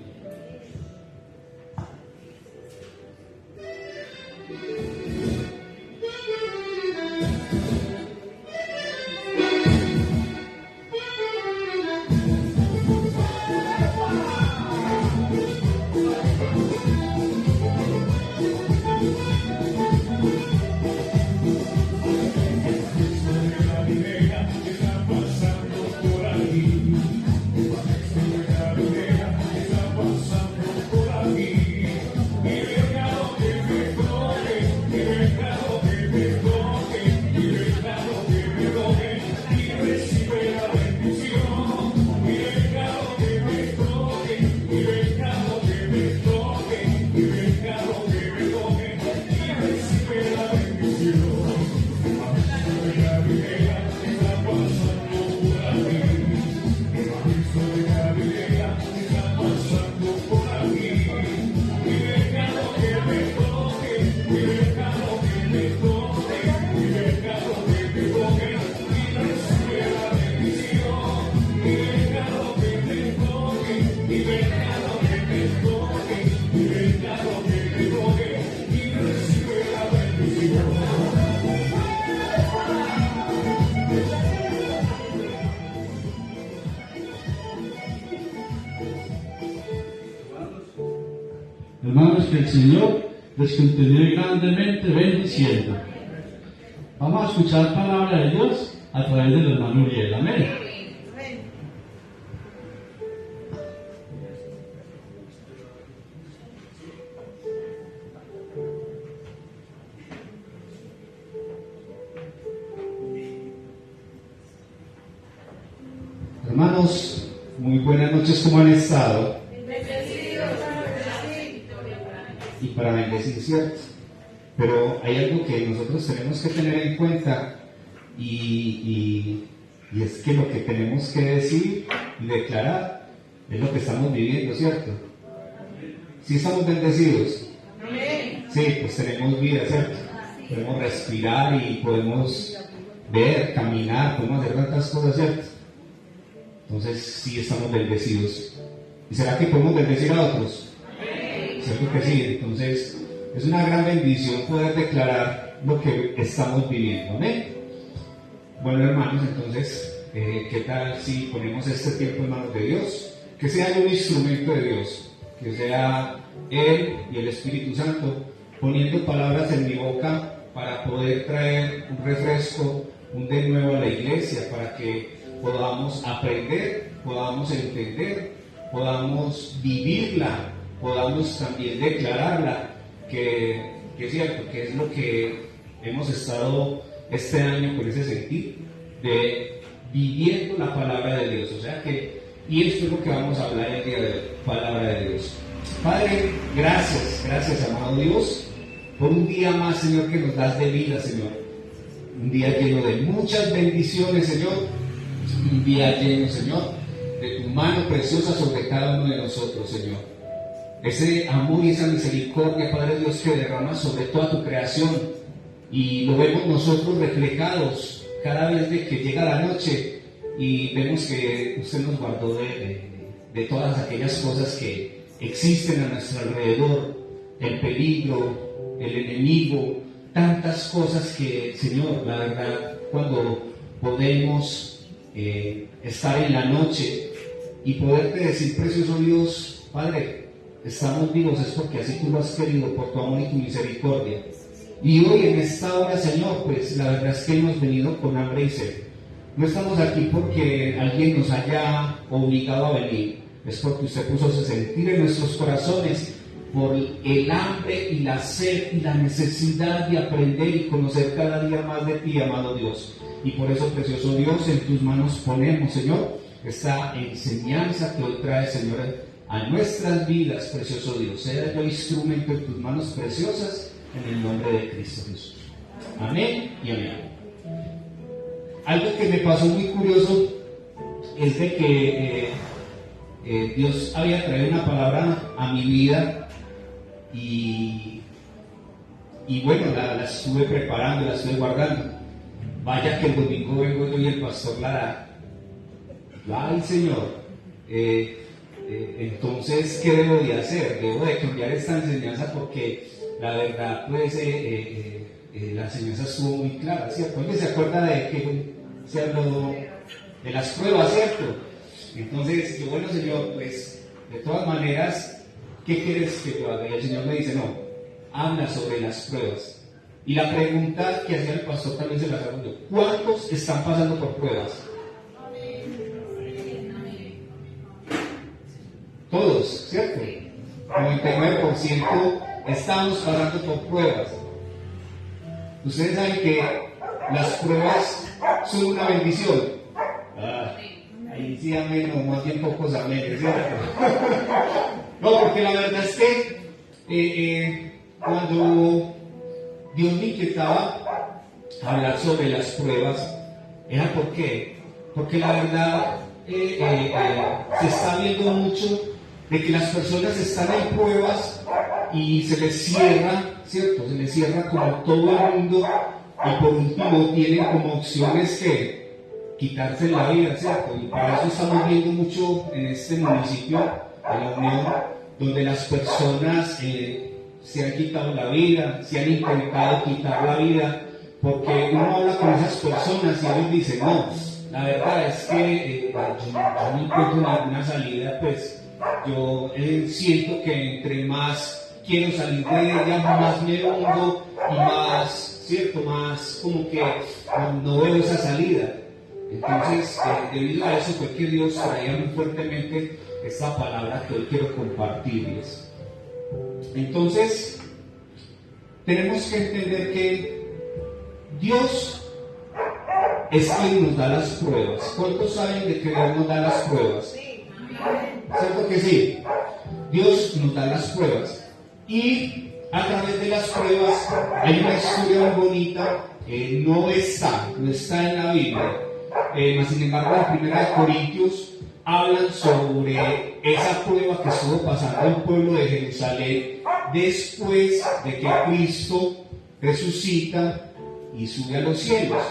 Hermanos, que el Señor les continúe grandemente bendiciendo. Vamos a escuchar palabra de Dios a través del hermano Uriel. Amén. Hermanos, muy buenas noches, ¿cómo han estado? para bendecir, ¿cierto? Pero hay algo que nosotros tenemos que tener en cuenta y es que lo que tenemos que decir y declarar es lo que estamos viviendo, ¿cierto? ¿Sí estamos bendecidos? Sí, pues tenemos vida, ¿cierto? Podemos respirar y podemos ver, caminar, podemos hacer tantas cosas, ¿cierto? Entonces sí estamos bendecidos. ¿Y será que podemos bendecir a otros? ¿Cierto que sí? Entonces es una gran bendición poder declarar lo que estamos viviendo, ¿amén? Bueno, hermanos, entonces, ¿qué tal si ponemos este tiempo en manos de Dios? Que sea un instrumento de Dios, que sea Él y el Espíritu Santo poniendo palabras en mi boca para poder traer un refresco, un de nuevo a la iglesia, para que podamos aprender, podamos entender, podamos vivirla, podamos también declararla, que es cierto, que es lo que hemos estado este año con ese sentido de viviendo la palabra de Dios. O sea que, y esto es lo que vamos a hablar el día de hoy, palabra de Dios. Padre, gracias amado Dios, por un día más, Señor, que nos das de vida, Señor. Un día lleno de muchas bendiciones, Señor. Un día lleno, Señor, de tu mano preciosa sobre cada uno de nosotros, Señor. Ese amor y esa misericordia, Padre Dios, que derramas sobre toda tu creación. Y lo vemos nosotros reflejados cada vez de que llega la noche y vemos que usted nos guardó de todas aquellas cosas que existen a nuestro alrededor, el peligro, el enemigo, tantas cosas que, Señor, la verdad, cuando podemos estar en la noche y poderte decir, precioso Dios, Padre, estamos vivos, es porque así tú lo has querido, por tu amor y tu misericordia. Y hoy en esta hora, Señor, pues la verdad es que hemos venido con hambre y sed. No estamos aquí porque alguien nos haya obligado a venir, es porque usted puso ese sentir en nuestros corazones por el hambre y la sed y la necesidad de aprender y conocer cada día más de ti, amado Dios. Y por eso, precioso Dios, en tus manos ponemos, Señor, esta enseñanza que hoy trae, Señor, a nuestras vidas, precioso Dios. Sea yo instrumento en tus manos preciosas, en el nombre de Cristo Jesús. Amén y amén. Algo que me pasó muy curioso es de que Dios había traído una palabra a mi vida y bueno, la estuve preparando, la estuve guardando. Vaya que el domingo vengo yo y el pastor la da. Ay, Señor, entonces, ¿qué debo de hacer? Debo de cambiar esta enseñanza porque la verdad, pues, la enseñanza estuvo muy clara, ¿cierto? ¿Alguien se acuerda de que se habló de las pruebas, cierto? Entonces, yo, bueno, Señor, pues, de todas maneras, ¿qué quieres que yo haga? Y el Señor me dice, no, habla sobre las pruebas. Y la pregunta que hacía el pastor también se la hago yo. ¿Cuántos están pasando por pruebas? Todos, ¿cierto? 99% estamos pasando por pruebas. Ustedes saben que las pruebas son una bendición. Ahí sí amén, o más bien pocos amén, ¿cierto? No, porque la verdad es que cuando Dios me inquietaba hablar sobre las pruebas, era porque la verdad se está viendo mucho de que las personas están en pruebas y se les cierra, ¿cierto? Se les cierra como todo el mundo y por último tienen como opciones que quitarse la vida, ¿cierto? Y para eso estamos viendo mucho en este municipio de la Unión, donde las personas se han quitado la vida, se han intentado quitar la vida, porque uno habla con esas personas y ellos dicen, no, la verdad es que yo no encuentro ninguna salida, pues yo siento que entre más quiero salir de ella, más me hundo y más, ¿cierto? Más como que no veo esa salida. Entonces, debido a eso fue que Dios traía muy fuertemente esta palabra que hoy quiero compartirles. Entonces, tenemos que entender que Dios es quien nos da las pruebas. ¿Cuántos saben de que Dios nos da las pruebas? ¿Cierto que sí? Dios nos da las pruebas. Y a través de las pruebas. Hay una historia muy bonita, no está en la Biblia, mas sin embargo en 1 Corintios hablan sobre esa prueba que estuvo pasando el pueblo de Jerusalén después de que Cristo resucita y sube a los cielos.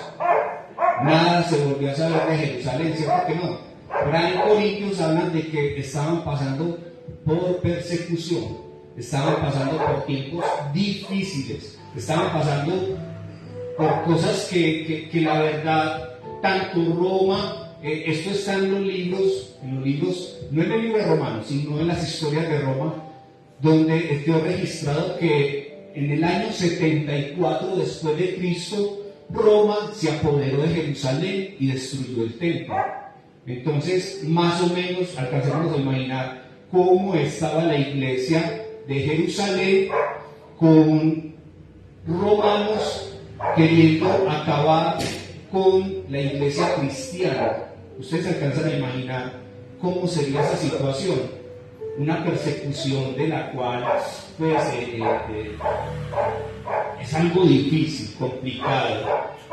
Nada se volvió a saber de Jerusalén, ¿cierto que no? Pero en Corintios hablan de que estaban pasando por persecución, estaban pasando por tiempos difíciles, estaban pasando por cosas que la verdad, tanto Roma, esto está en los libros, no en el libro de Romanos, sino en las historias de Roma, donde quedó registrado que en el año 74 después de Cristo, Roma se apoderó de Jerusalén y destruyó el templo. Entonces, más o menos, alcanzamos a imaginar cómo estaba la iglesia de Jerusalén con romanos queriendo acabar con la iglesia cristiana. Ustedes alcanzan a imaginar cómo sería esa situación, una persecución de la cual pues, es algo difícil, complicado.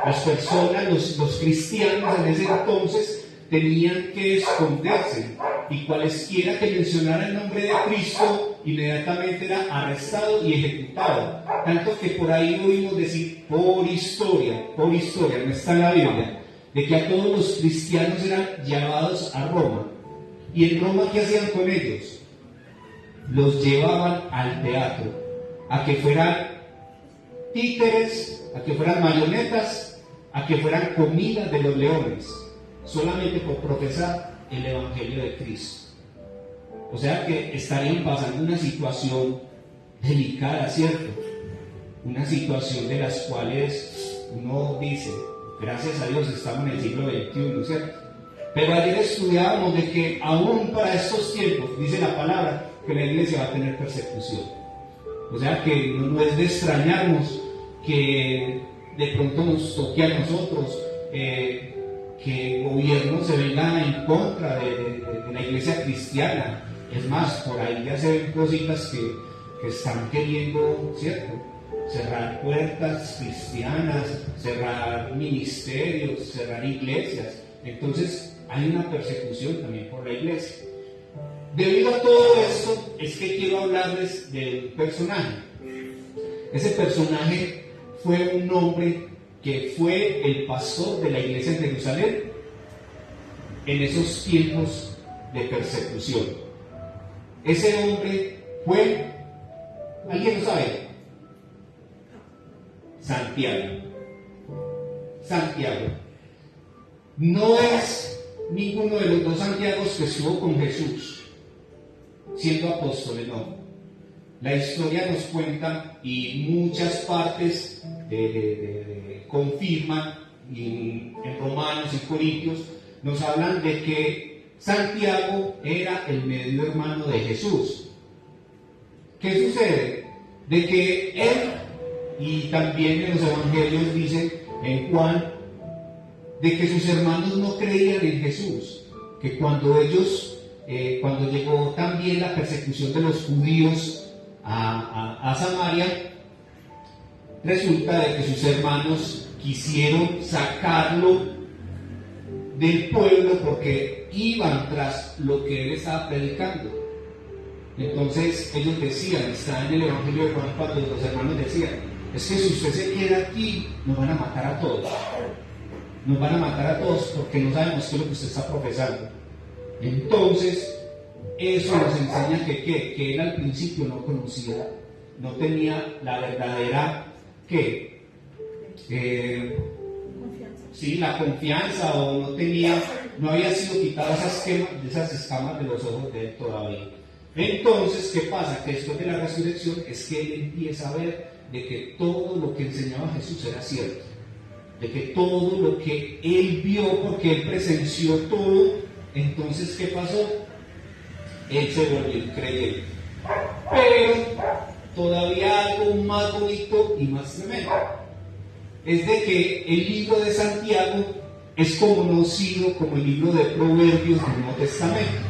Las personas, los cristianos en ese entonces tenían que esconderse, y cualesquiera que mencionara el nombre de Cristo inmediatamente era arrestado y ejecutado. Tanto que por ahí oímos decir por historia, no está en la Biblia, de que a todos los cristianos eran llevados a Roma. ¿Y en Roma qué hacían con ellos? Los llevaban al teatro, a que fueran títeres, a que fueran marionetas, a que fueran comida de los leones, solamente por profesar el Evangelio de Cristo. O sea que estarían pasando una situación delicada, ¿cierto? Una situación de las cuales uno dice, gracias a Dios estamos en el siglo XXI, ¿cierto? Pero ayer estudiábamos de que aún para estos tiempos, dice la palabra, que la iglesia va a tener persecución. O sea que no es de extrañarnos que de pronto nos toque a nosotros, que el gobierno se venga en contra de la iglesia cristiana. Es más, por ahí ya se ven cositas que están queriendo, ¿cierto?, cerrar puertas cristianas, cerrar ministerios, cerrar iglesias. Entonces hay una persecución también por la iglesia. Debido a todo esto es que quiero hablarles del personaje. Ese personaje fue un hombre que fue el pastor de la iglesia en Jerusalén en esos tiempos de persecución. Ese hombre fue, ¿alguien lo sabe? Santiago. No es ninguno de los dos Santiagos que estuvo con Jesús siendo apóstoles, no. La historia nos cuenta, y muchas partes confirman, y en Romanos y Corintios nos hablan de que Santiago era el medio hermano de Jesús. ¿Qué sucede? De que él, y también en los evangelios dice en Juan, de que sus hermanos no creían en Jesús, que cuando llegó también la persecución de los judíos a Samaria, resulta de que sus hermanos quisieron sacarlo del pueblo porque iban tras lo que él estaba predicando. Entonces ellos decían, está en el evangelio de Juan, cuando los hermanos decían, es que si usted se queda aquí, nos van a matar a todos. Nos van a matar a todos porque no sabemos qué es lo que usted está profesando. Entonces, eso nos enseña que él al principio no conocía, no tenía la verdadera, la confianza, o no había sido quitada esas escamas de los ojos de él todavía. Entonces, ¿qué pasa? Que después de la resurrección es que él empieza a ver de que todo lo que enseñaba Jesús era cierto, de que todo lo que él vio, porque él presenció todo. Entonces, ¿qué pasó? Él se volvió creyente. Pero todavía algo más bonito y más tremendo es de que el libro de Santiago es conocido como el libro de Proverbios del Nuevo Testamento.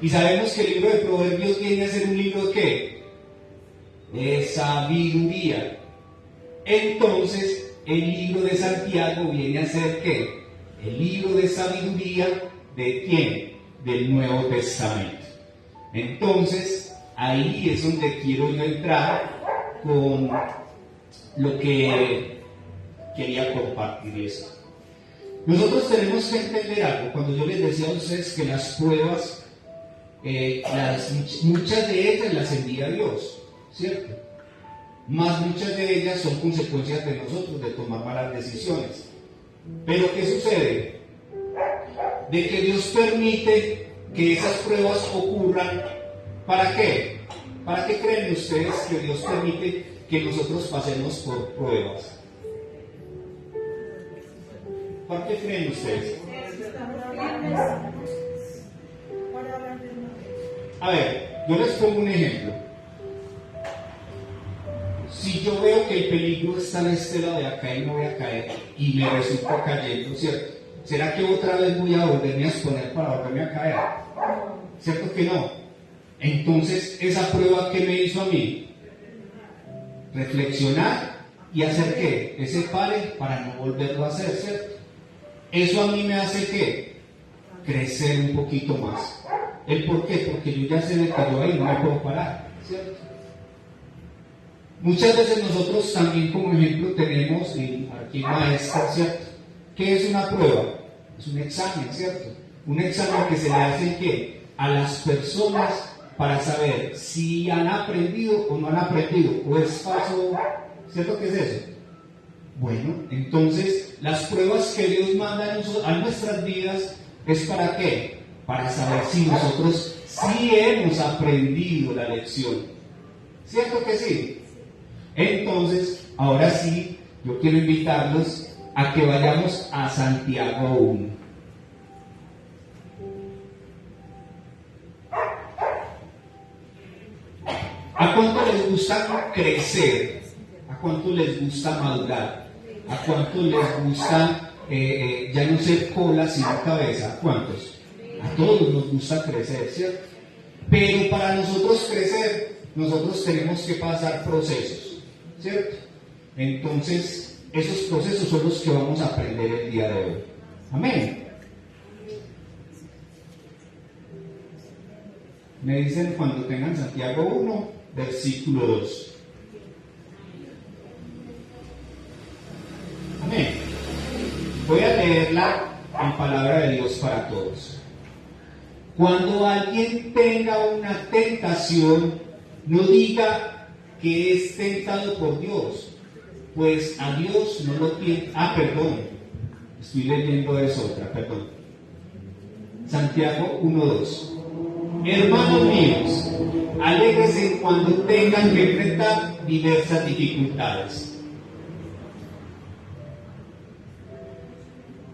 Y sabemos que el libro de Proverbios viene a ser un libro de sabiduría. Entonces, el libro de Santiago viene a ser ¿qué? El libro de sabiduría ¿de quién? Del Nuevo Testamento. Entonces, ahí es donde quiero yo entrar con lo que quería compartir esto. Nosotros tenemos que entender algo. Cuando yo les decía a ustedes que las pruebas, muchas de ellas las envía Dios, ¿cierto? Más muchas de ellas son consecuencias de nosotros, de tomar malas decisiones. Pero ¿qué sucede? De que Dios permite que esas pruebas ocurran. ¿Para qué? ¿Para qué creen ustedes que Dios permite que nosotros pasemos por pruebas? ¿Por qué creen ustedes? A ver, yo les pongo un ejemplo. Si yo veo que el peligro está en este lado de acá y no voy a caer y me resulto cayendo, ¿cierto? ¿Será que otra vez voy a volverme a exponer para volverme a caer? ¿Cierto que no? Entonces, esa prueba que me hizo a mí, reflexionar y hacer ¿qué? Ese pare para no volverlo a hacer, ¿cierto? Eso a mí me hace ¿qué? Crecer un poquito más. ¿El por qué? Porque yo ya sé de que yo ahí no me puedo parar, ¿cierto? Muchas veces nosotros también como ejemplo tenemos aquí maestros, ¿cierto? ¿Qué es una prueba? Es un examen, ¿cierto? Un examen que se le hace ¿qué? A las personas para saber si han aprendido o no han aprendido, o es falso, ¿cierto que es eso? Bueno, entonces las pruebas que Dios manda a nuestras vidas es para ¿qué? Para saber si nosotros sí hemos aprendido la lección. ¿Cierto que sí? Entonces, ahora sí, yo quiero invitarlos a que vayamos a Santiago 1. ¿A cuánto les gusta crecer? ¿A cuánto les gusta madurar? ¿A cuánto les gusta ya no ser cola sino cabeza? ¿A cuántos? A todos nos gusta crecer, ¿cierto? Pero para nosotros crecer, nosotros tenemos que pasar procesos, ¿cierto? Entonces, esos procesos son los que vamos a aprender el día de hoy. Amén. Me dicen cuando tengan Santiago 1, versículo 2. Amén. Voy a leerla en palabra de Dios para todos. Cuando alguien tenga una tentación, no diga que es tentado por Dios, pues a Dios no lo tiene. Perdón, estoy leyendo eso otra, perdón. Santiago 1:2. Hermanos míos, alégrense cuando tengan que enfrentar diversas dificultades.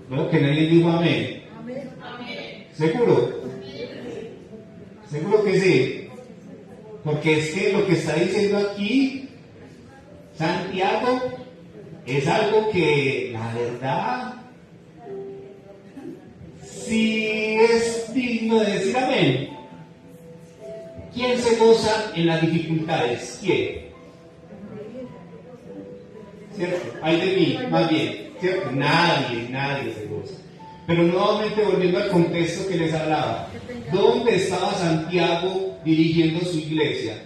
Creo que nadie dijo amén. Amén. ¿Seguro? Seguro que sí. Porque es que lo que está diciendo aquí Santiago es algo que, la verdad, sí es digno de decir amén. ¿Quién se goza en las dificultades? ¿Quién? ¿Cierto? Ay de mí, más bien, ¿cierto? Nadie se goza. Pero nuevamente volviendo al contexto que les hablaba, ¿dónde estaba Santiago dirigiendo su iglesia?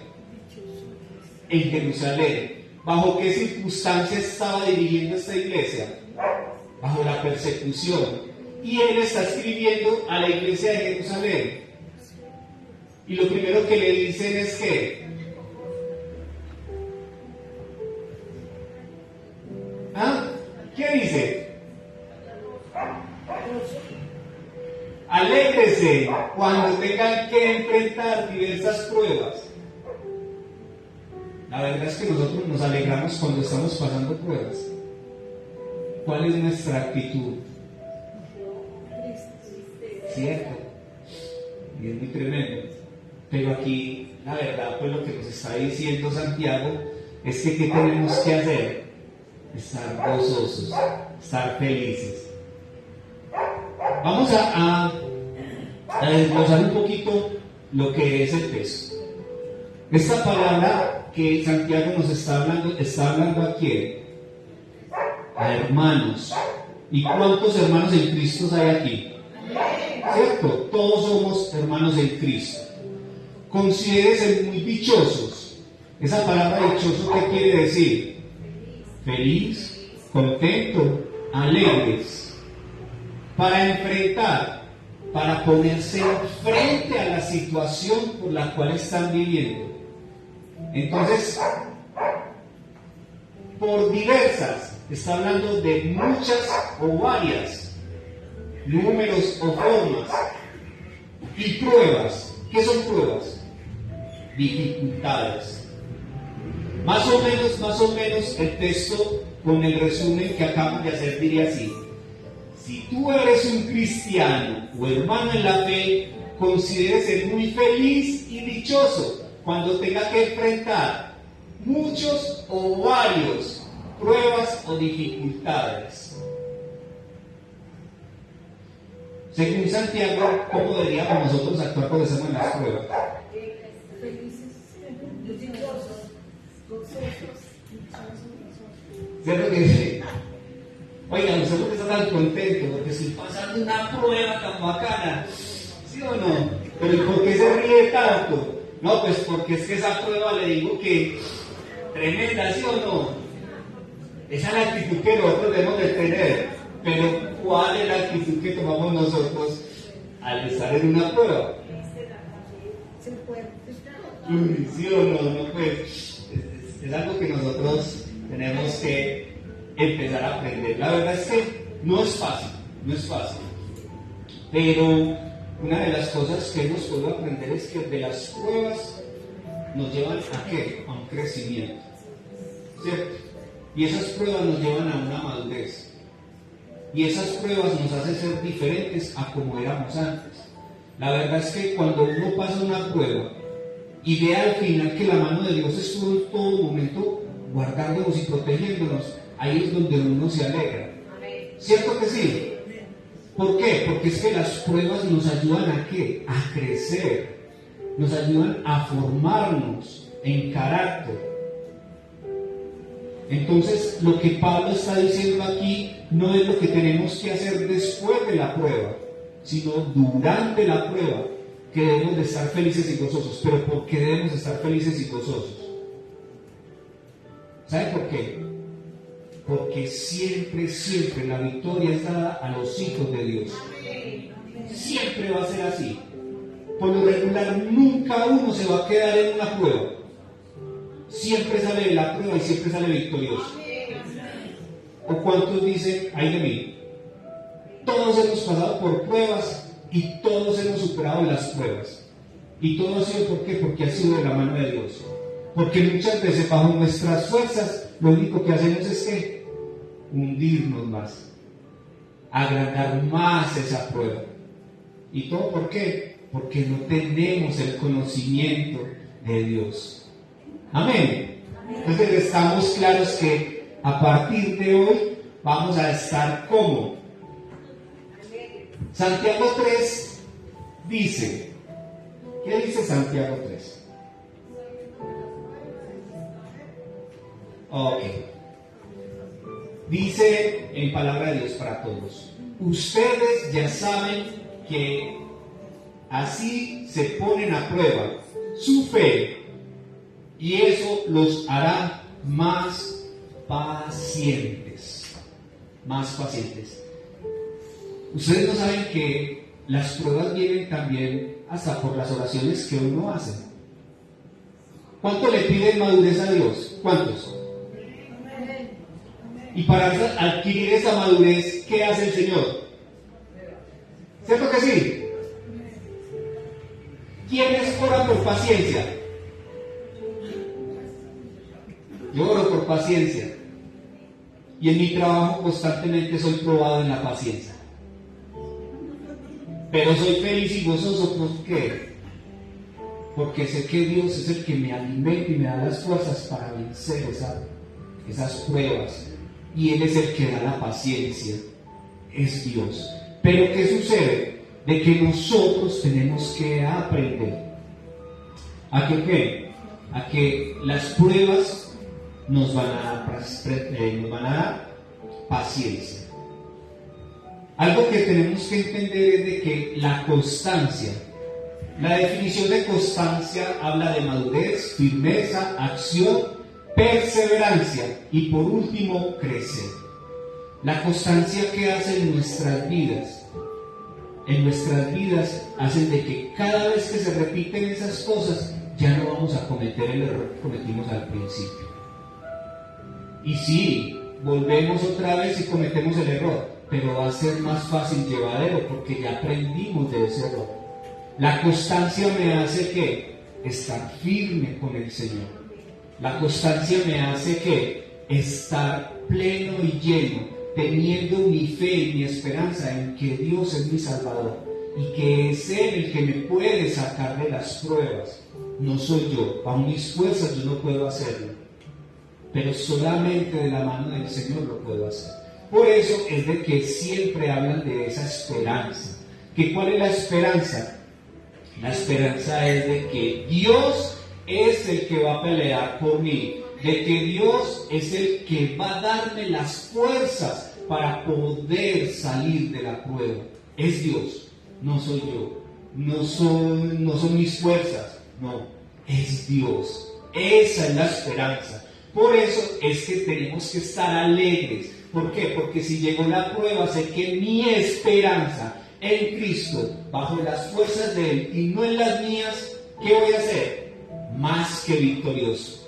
En Jerusalén. ¿Bajo qué circunstancias estaba dirigiendo esta iglesia? Bajo la persecución. Y él está escribiendo a la iglesia de Jerusalén. Y lo primero que le dicen es que ¿qué dice? Alégrese cuando tengan que enfrentar diversas pruebas. La verdad es que nosotros nos alegramos cuando estamos pasando pruebas. ¿Cuál es nuestra actitud? ¿Cierto? Y es muy tremendo. Pero aquí, la verdad, pues lo que nos está diciendo Santiago es que ¿qué tenemos que hacer? Estar gozosos, estar felices. Vamos a desglosar un poquito lo que es el texto. Esta palabra que Santiago nos está hablando aquí a hermanos. ¿Y cuántos hermanos en Cristo hay aquí? ¿Cierto? Todos somos hermanos en Cristo. Considérense muy dichosos. Esa palabra dichoso, ¿qué quiere decir? Feliz, contento, alegres. Para enfrentar, para ponerse frente a la situación por la cual están viviendo. Entonces, por diversas, está hablando de muchas o varias, números o formas, y pruebas. ¿Qué son pruebas? Dificultades. Más o menos el texto con el resumen que acabamos de hacer diría así: si tú eres un cristiano o hermano en la fe, considérese muy feliz y dichoso cuando tenga que enfrentar muchos o varios pruebas o dificultades. Según Santiago, ¿cómo deberíamos nosotros actuar cuando estamos en las pruebas? ¿Cierto que sí? Oigan, usted no está tan contento porque estoy pasando una prueba tan bacana, ¿sí o no? Pero ¿y por qué se ríe tanto? No, pues porque es que esa prueba le digo que tremenda, ¿sí o no? Esa es la actitud que nosotros debemos de tener. Pero ¿cuál es la actitud que tomamos nosotros al estar en una prueba? ¿Sí o no? No, pues es algo que nosotros tenemos que empezar a aprender. La verdad es que no es fácil. Pero una de las cosas que hemos podido aprender es que de las pruebas nos llevan ¿a qué? A un crecimiento, ¿cierto? Y esas pruebas nos llevan a una madurez. Y esas pruebas nos hacen ser diferentes a como éramos antes. La verdad es que cuando uno pasa una prueba y ve al final que la mano de Dios estuvo en todo momento guardándonos y protegiéndonos, ahí es donde uno se alegra. ¿Cierto que sí? ¿Por qué? Porque es que las pruebas nos ayudan ¿a qué? A crecer, nos ayudan a formarnos en carácter. Entonces, lo que Pablo está diciendo aquí no es lo que tenemos que hacer después de la prueba, sino durante la prueba, que debemos de estar felices y gozosos. ¿Pero por qué debemos de estar felices y gozosos? ¿Sabe por qué? Porque siempre la victoria es dada a los hijos de Dios. Siempre va a ser así. Por lo regular, nunca uno se va a quedar en una prueba. Siempre sale de la prueba y siempre sale victorioso. ¿O cuántos dicen, ay de mí? Todos hemos pasado por pruebas y todos hemos superado las pruebas. Y todo ha sido ¿por qué? Porque ha sido de la mano de Dios. Porque muchas veces bajo nuestras fuerzas lo único que hacemos es que hundirnos más, agrandar más esa prueba. ¿Y todo por qué? Porque no tenemos el conocimiento de Dios. Amén. Entonces estamos claros que a partir de hoy vamos a estar como Santiago 3 dice. ¿Qué dice Santiago 3? Ok. Dice en palabra de Dios para todos: ustedes ya saben que así se ponen a prueba su fe, y eso los hará más pacientes. Más pacientes. Ustedes no saben que las pruebas vienen también hasta por las oraciones que uno hace. ¿Cuánto le piden madurez a Dios? ¿Cuántos? Y para adquirir esa madurez, ¿qué hace el Señor? ¿Cierto que sí? ¿Quiénes oran por paciencia? Yo oro por paciencia. Y en mi trabajo constantemente soy probado en la paciencia. Pero soy feliz y gozoso. ¿Por qué? Porque sé que Dios es el que me alimenta y me da las fuerzas para vencer esas pruebas. Y Él es el que da la paciencia. Es Dios. Pero ¿qué sucede? De que nosotros tenemos que aprender. ¿A qué? a que las pruebas nos van a dar paciencia. Algo que tenemos que entender es de que la constancia, la definición de constancia habla de madurez, firmeza, acción, perseverancia y por último crecer. La constancia que hace en nuestras vidas hacen de que cada vez que se repiten esas cosas ya no vamos a cometer el error que cometimos al principio. Y sí, volvemos otra vez y cometemos el error, pero va a ser más fácil llevadero porque ya aprendimos de ese error. La constancia me hace que estar firme con el Señor. La constancia me hace que estar pleno y lleno, teniendo mi fe y mi esperanza en que Dios es mi Salvador y que es Él el que me puede sacar de las pruebas. No soy yo, bajo mis fuerzas yo no puedo hacerlo, pero solamente de la mano del Señor lo puedo hacer. Por eso es de que siempre hablan de esa esperanza. ¿Que cuál es la esperanza? La esperanza es de que Dios es el que va a pelear por mí, de que Dios es el que va a darme las fuerzas para poder salir de la prueba. Es Dios, no soy yo, no son mis fuerzas, no, es Dios. Esa es la esperanza. Por eso es que tenemos que estar alegres. ¿Por qué? Porque si llegó la prueba, sé que mi esperanza en Cristo, bajo las fuerzas de Él y no en las mías, ¿qué voy a hacer? Más que victorioso.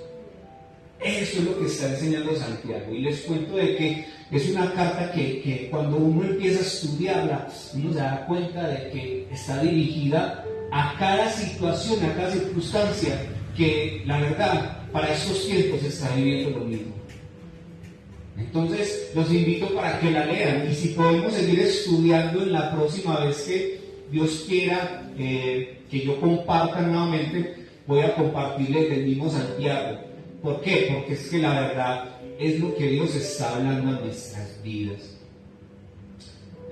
Eso es lo que está enseñando Santiago. Y les cuento de que es una carta que cuando uno empieza a estudiarla, uno se da cuenta de que está dirigida a cada situación, a cada circunstancia, que la verdad, para estos tiempos se está viviendo lo mismo. Entonces, los invito para que la lean, y si podemos seguir estudiando en la próxima vez que Dios quiera que yo comparta nuevamente, voy a compartirles del mismo Santiago. ¿Por qué? Porque es que la verdad es lo que Dios está hablando en nuestras vidas.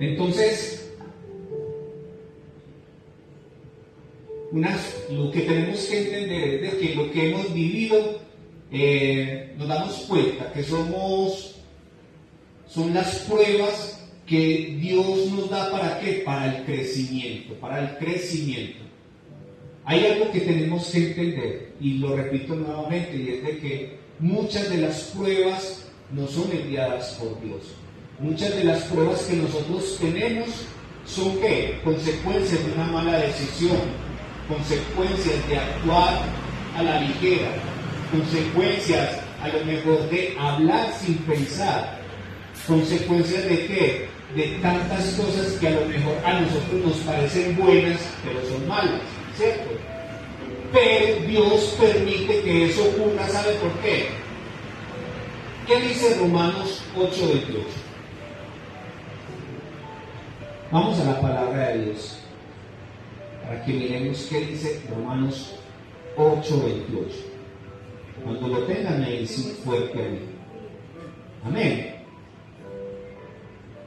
Entonces, lo que tenemos que entender es de que lo que hemos vivido, nos damos cuenta que son las pruebas que Dios nos da. ¿Para qué? Para el crecimiento, Hay algo que tenemos que entender, y lo repito nuevamente, y es de que muchas de las pruebas no son enviadas por Dios. Muchas de las pruebas que nosotros tenemos son ¿qué? Consecuencias de una mala decisión, consecuencias de actuar a la ligera, consecuencias a lo mejor de hablar sin pensar, consecuencias de ¿qué? De tantas cosas que a lo mejor a nosotros nos parecen buenas, pero son malas, ¿cierto? Pero Dios permite que eso ocurra, ¿sabe por qué? ¿Qué dice Romanos 8:28? Vamos a la palabra de Dios para que miremos qué dice Romanos 8:28. Cuando lo tengan, me dicen fuerte a mí. Amén.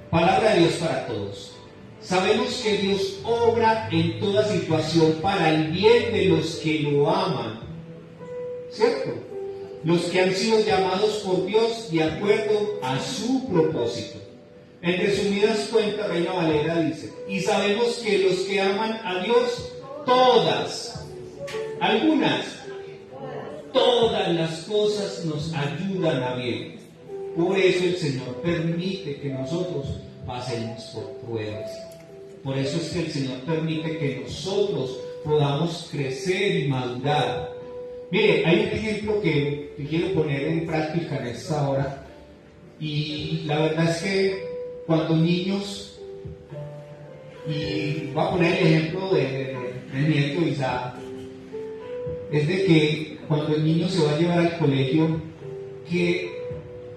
Palabra de Dios para todos. Sabemos que Dios obra en toda situación para el bien de los que lo aman, ¿cierto? Los que han sido llamados por Dios de acuerdo a su propósito. En resumidas cuentas, Reina Valera dice: y sabemos que los que aman a Dios, todas las cosas nos ayudan a bien. Por eso el Señor permite que nosotros pasemos por pruebas. Por eso es que el Señor permite que nosotros podamos crecer y madurar. Mire, hay un ejemplo que quiero poner en práctica en esta hora. Y la verdad es que cuando niños, y voy a poner el ejemplo de mi nieto Isaac, es de que cuando el niño se va a llevar al colegio, ¿qué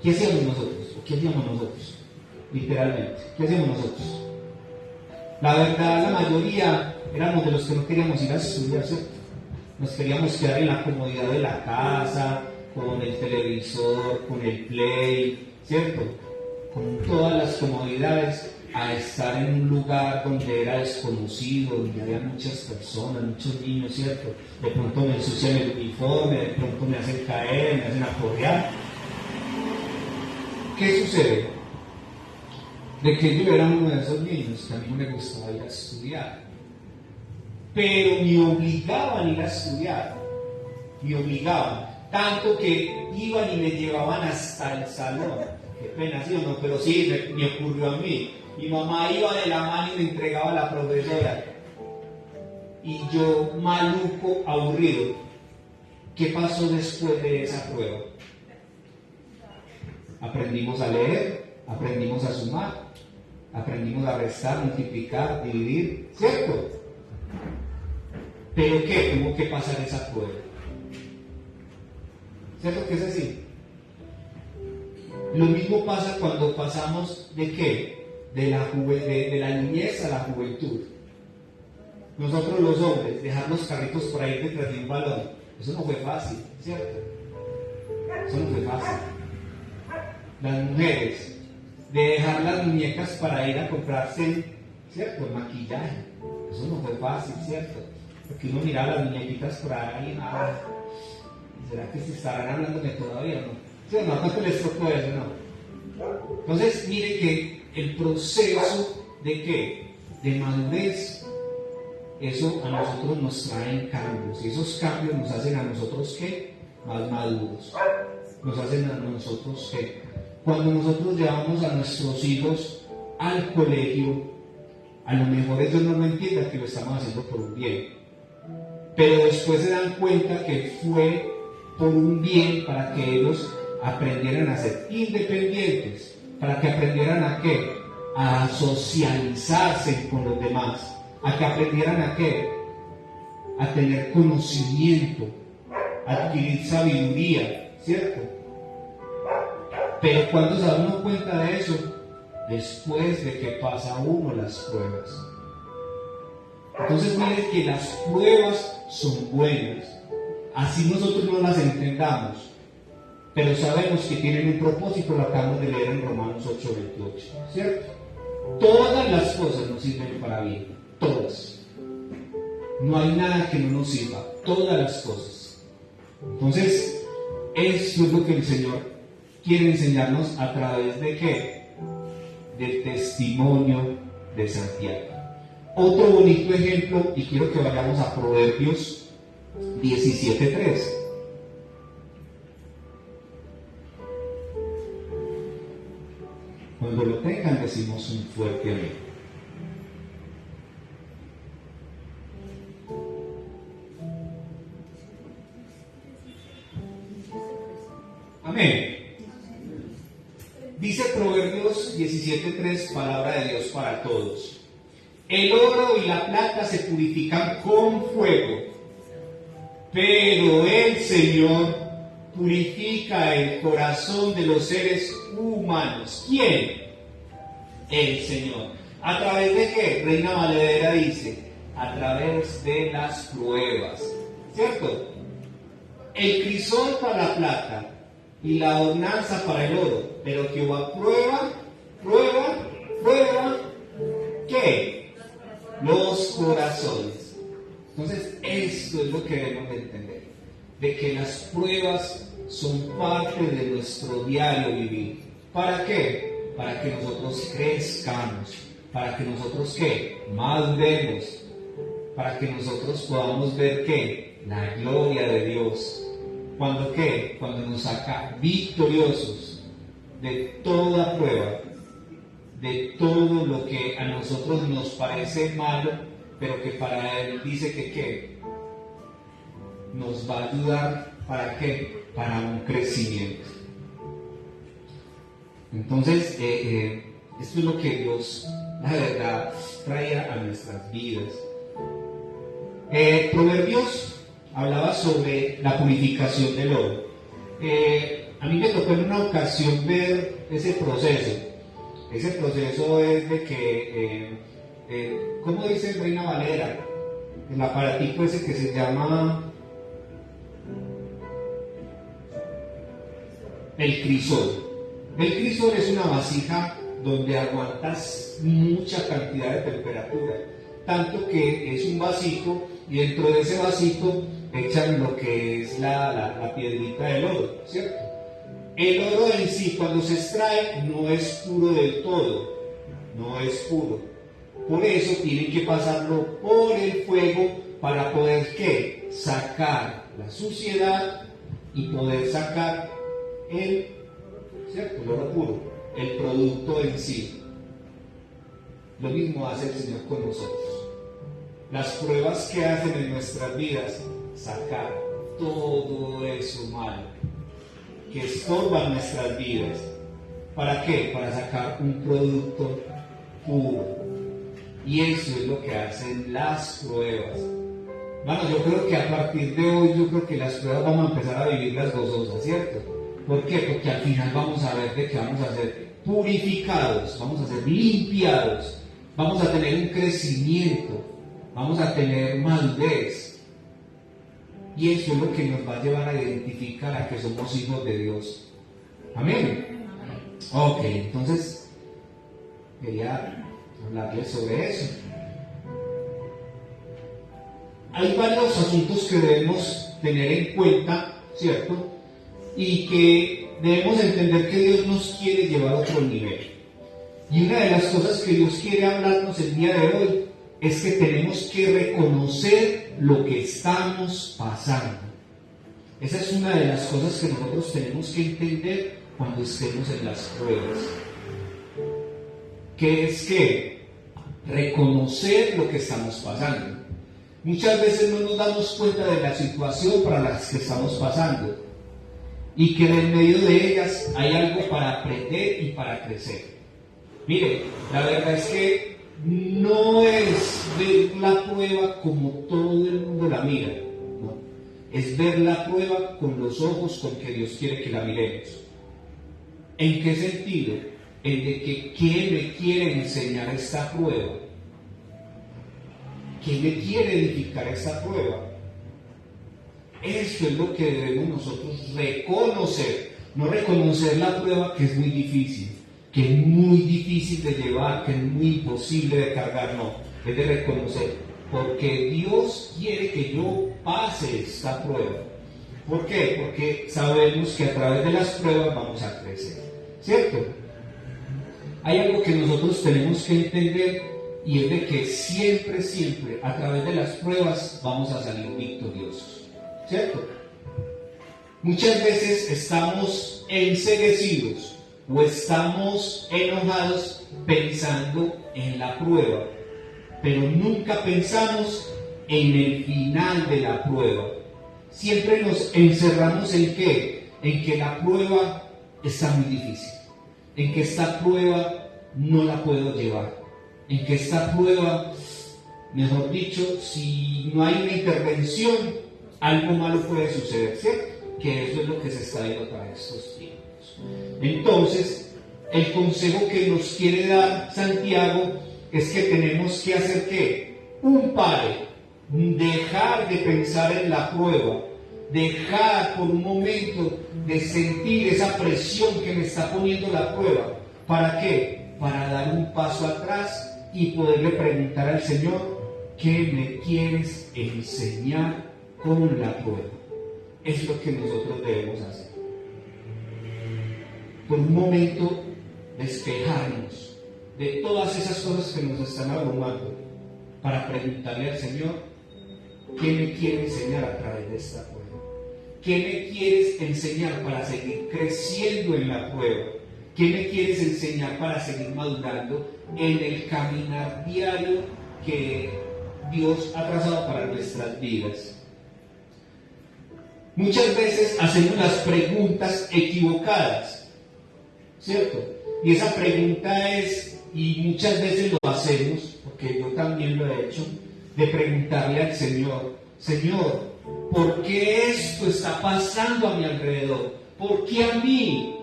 hacíamos nosotros? ¿Qué hacíamos nosotros? Literalmente, ¿qué hacíamos nosotros? La verdad, la mayoría éramos de los que no queríamos ir a estudiar, ¿cierto? Nos queríamos quedar en la comodidad de la casa, con el televisor, con el play, ¿cierto? Con todas las comodidades, a estar en un lugar donde era desconocido, donde había muchas personas, muchos niños, ¿cierto? De pronto me ensucian el uniforme, de pronto me hacen caer, me hacen aporrear. ¿Qué sucede? De que yo era uno de esos niños que a mí no me gustaba ir a estudiar, pero me obligaban a ir a estudiar, me obligaban, tanto que iban y me llevaban hasta el salón. Qué pena, ¿sí o no? Pero sí, me ocurrió a mí. Mi mamá iba de la mano y me entregaba a la profesora. Y yo, maluco, aburrido. ¿Qué pasó después de esa prueba? Aprendimos a leer, aprendimos a sumar, aprendimos a restar, multiplicar, dividir, ¿cierto? ¿Pero qué? Tuvo que pasar esa prueba. ¿Cierto que es así? Lo mismo pasa cuando pasamos ¿de qué? De la niñez a la juventud. Nosotros los hombres, dejar los carritos por ahí detrás de un balón, eso no fue fácil, ¿cierto? Eso no fue fácil. Las mujeres, de dejar las muñecas para ir a comprarse, ¿cierto? El maquillaje, eso no fue fácil, ¿cierto? Porque uno miraba las muñequitas por ahí, nada. ¿Será que se estarán hablándome todavía o no? ¿Sí o no? ¿Cuánto les tocó eso, no? Entonces, mire que el proceso de ¿qué? De madurez, eso a nosotros nos traen cambios, y esos cambios nos hacen a nosotros ¿qué? Más maduros, nos hacen a nosotros ¿qué? Cuando nosotros llevamos a nuestros hijos al colegio, a lo mejor ellos no lo entiendan que lo estamos haciendo por un bien, pero después se dan cuenta que fue por un bien para que ellos aprendieran a ser independientes, para que aprendieran a ¿qué? A socializarse con los demás, a que aprendieran a ¿qué? A tener conocimiento, a adquirir sabiduría, ¿cierto? Pero cuando se da uno cuenta de eso, después de que pasa uno las pruebas. Entonces miren que las pruebas son buenas, así nosotros no las entendamos, pero sabemos que tienen un propósito, lo acabamos de leer en Romanos 8:28, ¿cierto? Todas las cosas nos sirven para bien, todas. No hay nada que no nos sirva, todas las cosas. Entonces, eso es lo que el Señor quiere enseñarnos a través de ¿qué? Del testimonio de Santiago. Otro bonito ejemplo, y quiero que vayamos a Proverbios 17:3. Cuando lo tengan decimos un fuerte amén. Amén. Dice Proverbios 17:3, palabra de Dios para todos. El oro y la plata se purifican con fuego, pero el Señor purifica el corazón de los seres humanos. ¿Quién? El Señor. ¿A través de qué? Reina Valera dice, a través de las pruebas, ¿cierto? El crisol para la plata y la ornanza para el oro, pero Jehová prueba, ¿qué? Los corazones. Entonces, esto es lo que debemos de entender, de que las pruebas son parte de nuestro diario vivir. ¿Para qué? Para que nosotros crezcamos, para que nosotros ¿qué? Maduremos, para que nosotros podamos ver ¿qué? La gloria de Dios. ¿Cuándo qué? Cuando nos saca victoriosos de toda prueba, de todo lo que a nosotros nos parece malo, pero que para Él dice que ¿qué? Nos va a ayudar ¿para qué? Para un crecimiento. Entonces, esto es lo que Dios, la verdad, trae a nuestras vidas. Proverbios hablaba sobre la purificación del oro. A mí me tocó en una ocasión ver ese proceso. Ese proceso es de que, ¿cómo dice Reina Valera? El aparatico ese que se llama el crisol. El crisol es una vasija donde aguantas mucha cantidad de temperatura, tanto que es un vasito y dentro de ese vasito echan lo que es la piedrita del oro, ¿cierto? El oro en sí, cuando se extrae, no es puro del todo, no es puro. Por eso tienen que pasarlo por el fuego para poder, ¿qué? Sacar la suciedad y poder sacar el oro puro, el producto en sí. Lo mismo hace el Señor con nosotros. Las pruebas que hacen en nuestras vidas, sacar todo eso malo que estorba nuestras vidas. ¿Para qué? Para sacar un producto puro. Y eso es lo que hacen las pruebas. Bueno, yo creo que a partir de hoy, yo creo que las pruebas vamos a empezar a vivirlas gozosas, ¿cierto? ¿Por qué? Porque al final vamos a ver de que vamos a ser purificados, vamos a ser limpiados, vamos a tener un crecimiento, vamos a tener madurez. Y eso es lo que nos va a llevar a identificar a que somos hijos de Dios. Amén. Ok, entonces quería hablarles sobre eso. Hay varios asuntos que debemos tener en cuenta, ¿cierto? Y que debemos entender que Dios nos quiere llevar a otro nivel. Y una de las cosas que Dios quiere hablarnos el día de hoy es que tenemos que reconocer lo que estamos pasando. Esa es una de las cosas que nosotros tenemos que entender cuando estemos en las pruebas. Que es que reconocer lo que estamos pasando. Muchas veces no nos damos cuenta de la situación para la que estamos pasando y que en medio de ellas hay algo para aprender y para crecer. Mire, la verdad es que no es ver la prueba como todo el mundo la mira, no. Es ver la prueba con los ojos con que Dios quiere que la miremos. ¿En qué sentido? En de que ¿qué me quiere enseñar esta prueba? ¿Qué me quiere edificar esta prueba? Esto es lo que debemos nosotros reconocer. No reconocer la prueba, que es muy difícil, que es muy difícil de llevar, que es muy imposible de cargar, no. Es de reconocer, porque Dios quiere que yo pase esta prueba. ¿Por qué? Porque sabemos que a través de las pruebas vamos a crecer, ¿cierto? Hay algo que nosotros tenemos que entender, y es de que siempre, siempre, a través de las pruebas vamos a salir victoriosos, ¿cierto? Muchas veces estamos enceguecidos o estamos enojados pensando en la prueba, pero nunca pensamos en el final de la prueba. Siempre nos encerramos en ¿qué? En que la prueba está muy difícil, en que esta prueba no la puedo llevar, en que esta prueba, mejor dicho, si no hay una intervención, algo malo puede suceder, ¿cierto? Que eso es lo que se está viendo para estos tiempos. Entonces, el consejo que nos quiere dar Santiago es que tenemos que hacer ¿qué? Un pare, dejar de pensar en la prueba, dejar por un momento de sentir esa presión que me está poniendo la prueba. ¿Para qué? Para dar un paso atrás y poderle preguntar al Señor, ¿qué me quieres enseñar con la prueba? Es lo que nosotros debemos hacer. Por un momento, despejarnos de todas esas cosas que nos están abrumando para preguntarle al Señor, ¿qué me quiere enseñar a través de esta prueba? ¿Qué me quieres enseñar para seguir creciendo en la prueba? ¿Qué me quieres enseñar para seguir madurando en el caminar diario que Dios ha trazado para nuestras vidas? Muchas veces hacemos las preguntas equivocadas, ¿cierto? Y esa pregunta es, y muchas veces lo hacemos, porque yo también lo he hecho, de preguntarle al Señor, Señor, ¿por qué esto está pasando a mi alrededor? ¿Por qué a mí?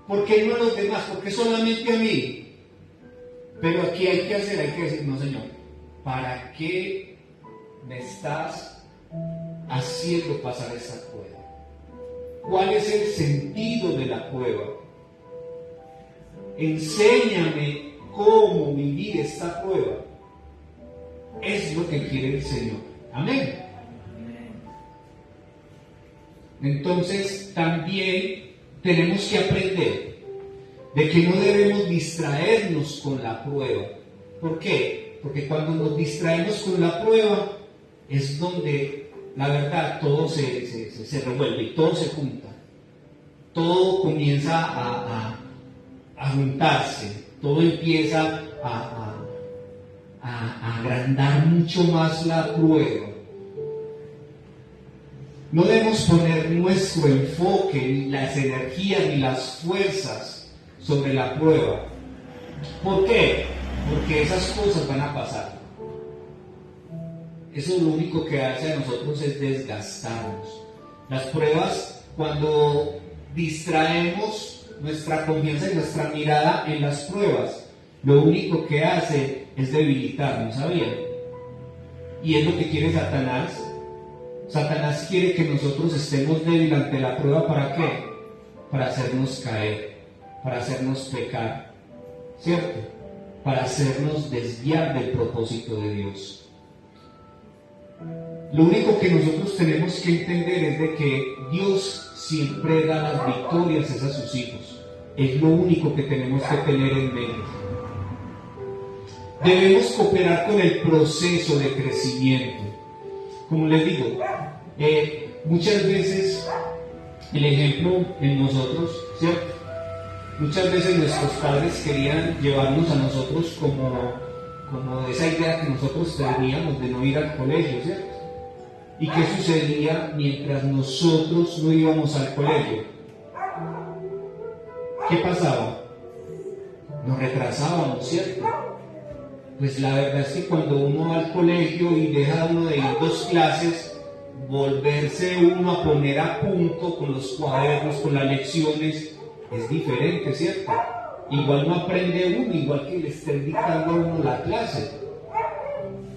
¿Por qué no a los demás? ¿Por qué solamente a mí? Pero aquí hay que decir, no Señor, ¿para qué me estás haciendo pasar esta prueba? ¿Cuál es el sentido de la prueba? enséñame cómo vivir esta prueba. Es lo que quiere el Señor. Amén. Entonces también tenemos que aprender de que no debemos distraernos con la prueba. ¿Por qué? Porque cuando nos distraemos con la prueba es donde la verdad todo se revuelve y todo se junta. Todo comienza a juntarse, todo empieza a agrandar mucho más la prueba. No debemos poner nuestro enfoque, ni las energías, ni las fuerzas sobre la prueba. ¿Por qué? Porque esas cosas van a pasar. Eso lo único que hace a nosotros es desgastarnos. Las pruebas, cuando distraemos nuestra confianza y nuestra mirada en las pruebas, lo único que hace es debilitarnos, ¿sabían? Y es lo que quiere Satanás. Satanás quiere que nosotros estemos débiles ante la prueba. ¿Para qué? Para hacernos caer, para hacernos pecar, ¿cierto? Para hacernos desviar del propósito de Dios. Lo único que nosotros tenemos que entender es de que Dios siempre da las victorias a sus hijos. Es lo único que tenemos que tener en mente. Debemos cooperar con el proceso de crecimiento. Como les digo, muchas veces el ejemplo en nosotros, ¿cierto? Muchas veces nuestros padres querían llevarnos a nosotros como esa idea que nosotros teníamos de no ir al colegio, ¿cierto? ¿Y qué sucedía mientras nosotros no íbamos al colegio? ¿Qué pasaba? Nos retrasábamos, ¿cierto? Pues la verdad es que cuando uno va al colegio y deja uno de ir 2 clases, volverse uno a poner a punto con los cuadernos, con las lecciones, es diferente, ¿cierto? Igual no aprende uno, igual que le estén dictando a uno la clase.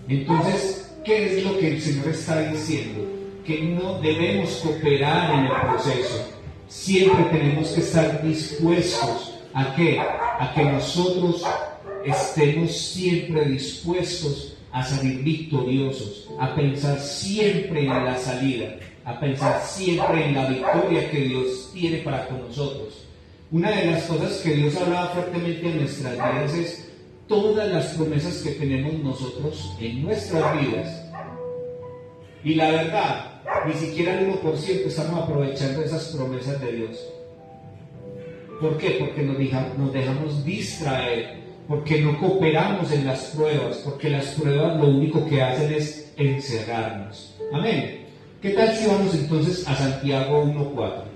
Entonces, ¿qué es lo que el Señor está diciendo? Que no debemos cooperar en el proceso. Siempre tenemos que estar dispuestos ¿a qué? A que nosotros estemos siempre dispuestos a salir victoriosos, a pensar siempre en la salida, a pensar siempre en la victoria que Dios tiene para con nosotros. Una de las cosas que Dios hablaba fuertemente en nuestras vidas es todas las promesas que tenemos nosotros en nuestras vidas. Y la verdad, ni siquiera el 1% estamos aprovechando esas promesas de Dios. ¿Por qué? Porque nos dejamos distraer, porque no cooperamos en las pruebas, porque las pruebas lo único que hacen es encerrarnos. Amén. ¿Qué tal si vamos entonces a Santiago 1:4?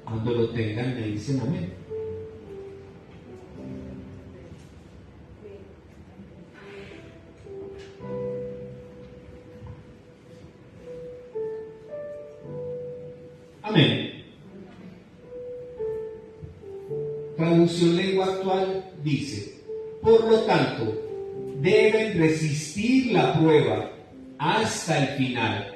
Cuando lo tengan me dicen amén. Amén. Traducción lengua actual dice: por lo tanto, deben resistir la prueba hasta el final.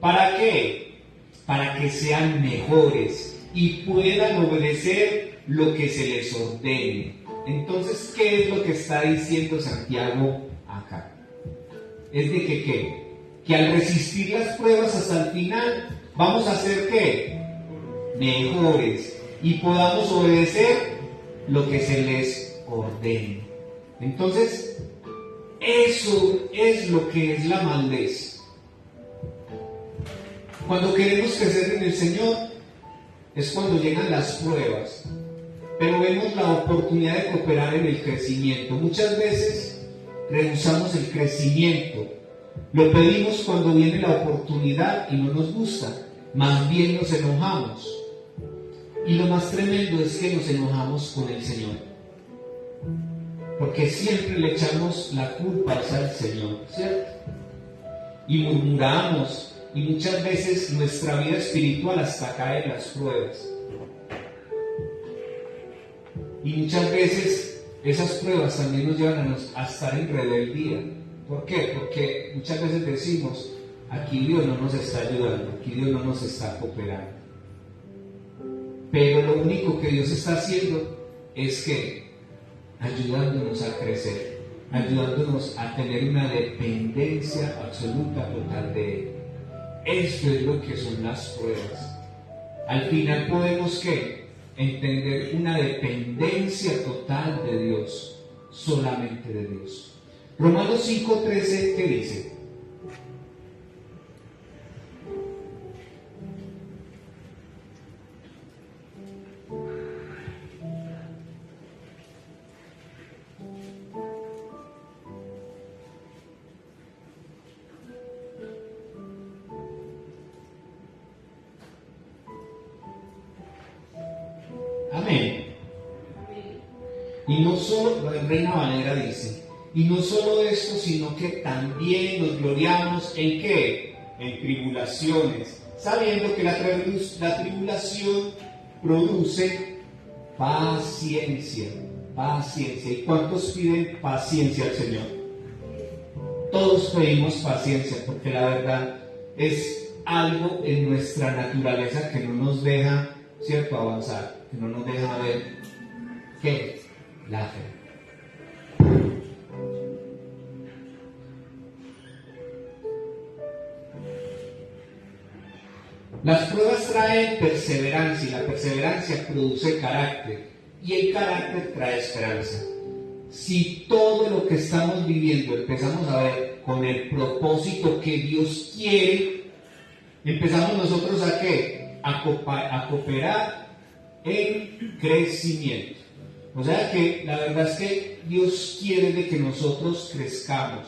¿Para qué? Para que sean mejores y puedan obedecer lo que se les ordene. Entonces, ¿qué es lo que está diciendo Santiago acá? Es de que ¿qué? Que al resistir las pruebas hasta el final, vamos a ser ¿qué? Mejores y podamos obedecer lo que se les ordene. Entonces, eso es lo que es la madurez. Cuando queremos crecer en el Señor, es cuando llegan las pruebas, pero vemos la oportunidad de cooperar en el crecimiento. Muchas veces rehusamos el crecimiento, lo pedimos cuando viene la oportunidad y no nos gusta, más bien nos enojamos. Y lo más tremendo es que nos enojamos con el Señor, porque siempre le echamos la culpa al Señor, ¿cierto? Y murmuramos, y muchas veces nuestra vida espiritual hasta cae en las pruebas. Y muchas veces esas pruebas también nos llevan a estar en rebeldía. ¿Por qué? Porque muchas veces decimos: aquí Dios no nos está ayudando, aquí Dios no nos está cooperando. Pero lo único que Dios está haciendo es que ayudándonos a crecer, ayudándonos a tener una dependencia absoluta, total de Él. Esto es lo que son las pruebas. Al final podemos ¿qué? Entender una dependencia total de Dios, solamente de Dios. Romanos 5:13, ¿qué dice? Amén. Y no solo, la Reina Valera dice, y no solo esto, sino que también nos gloriamos en ¿qué? En tribulaciones, sabiendo que la tribulación produce paciencia. Paciencia. ¿Y cuántos piden paciencia al Señor? Todos pedimos paciencia, porque la verdad es algo en nuestra naturaleza que no nos deja, ¿cierto?, avanzar, que no nos deja ver ¿qué? La fe. Las pruebas traen perseverancia y la perseverancia produce carácter y el carácter trae esperanza. Si todo lo que estamos viviendo empezamos a ver con el propósito que Dios quiere, empezamos nosotros ¿a qué? A cooperar en crecimiento. O sea que la verdad es que Dios quiere de que nosotros crezcamos.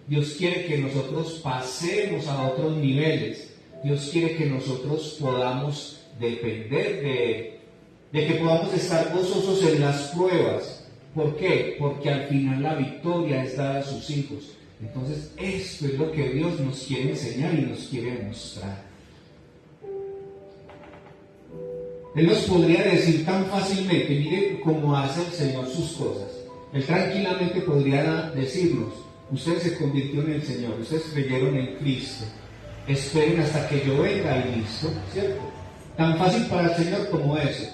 Dios quiere que nosotros pasemos a otros niveles. Dios quiere que nosotros podamos depender de que podamos estar gozosos en las pruebas. ¿Por qué? Porque al final la victoria es dada a sus hijos. Entonces esto es lo que Dios nos quiere enseñar y nos quiere mostrar. Él nos podría decir tan fácilmente, mire cómo hace el Señor sus cosas. Él tranquilamente podría decirnos, ustedes se convirtieron en el Señor, ustedes creyeron en Cristo, esperen hasta que yo venga y listo, ¿cierto? Tan fácil para el Señor como eso.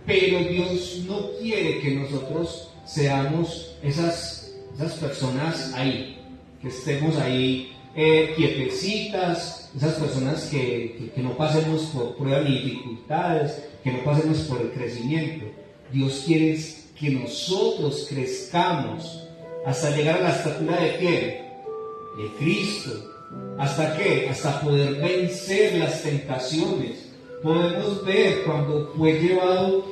Pero Dios no quiere que nosotros seamos esas personas ahí, que estemos ahí quietecitas, esas personas que no pasemos por pruebas ni dificultades, que no pasemos por el crecimiento. Dios quiere que nosotros crezcamos hasta llegar a la estatura de ¿quién? De Cristo. ¿Hasta qué? Hasta poder vencer las tentaciones. Podemos ver cuando fue llevado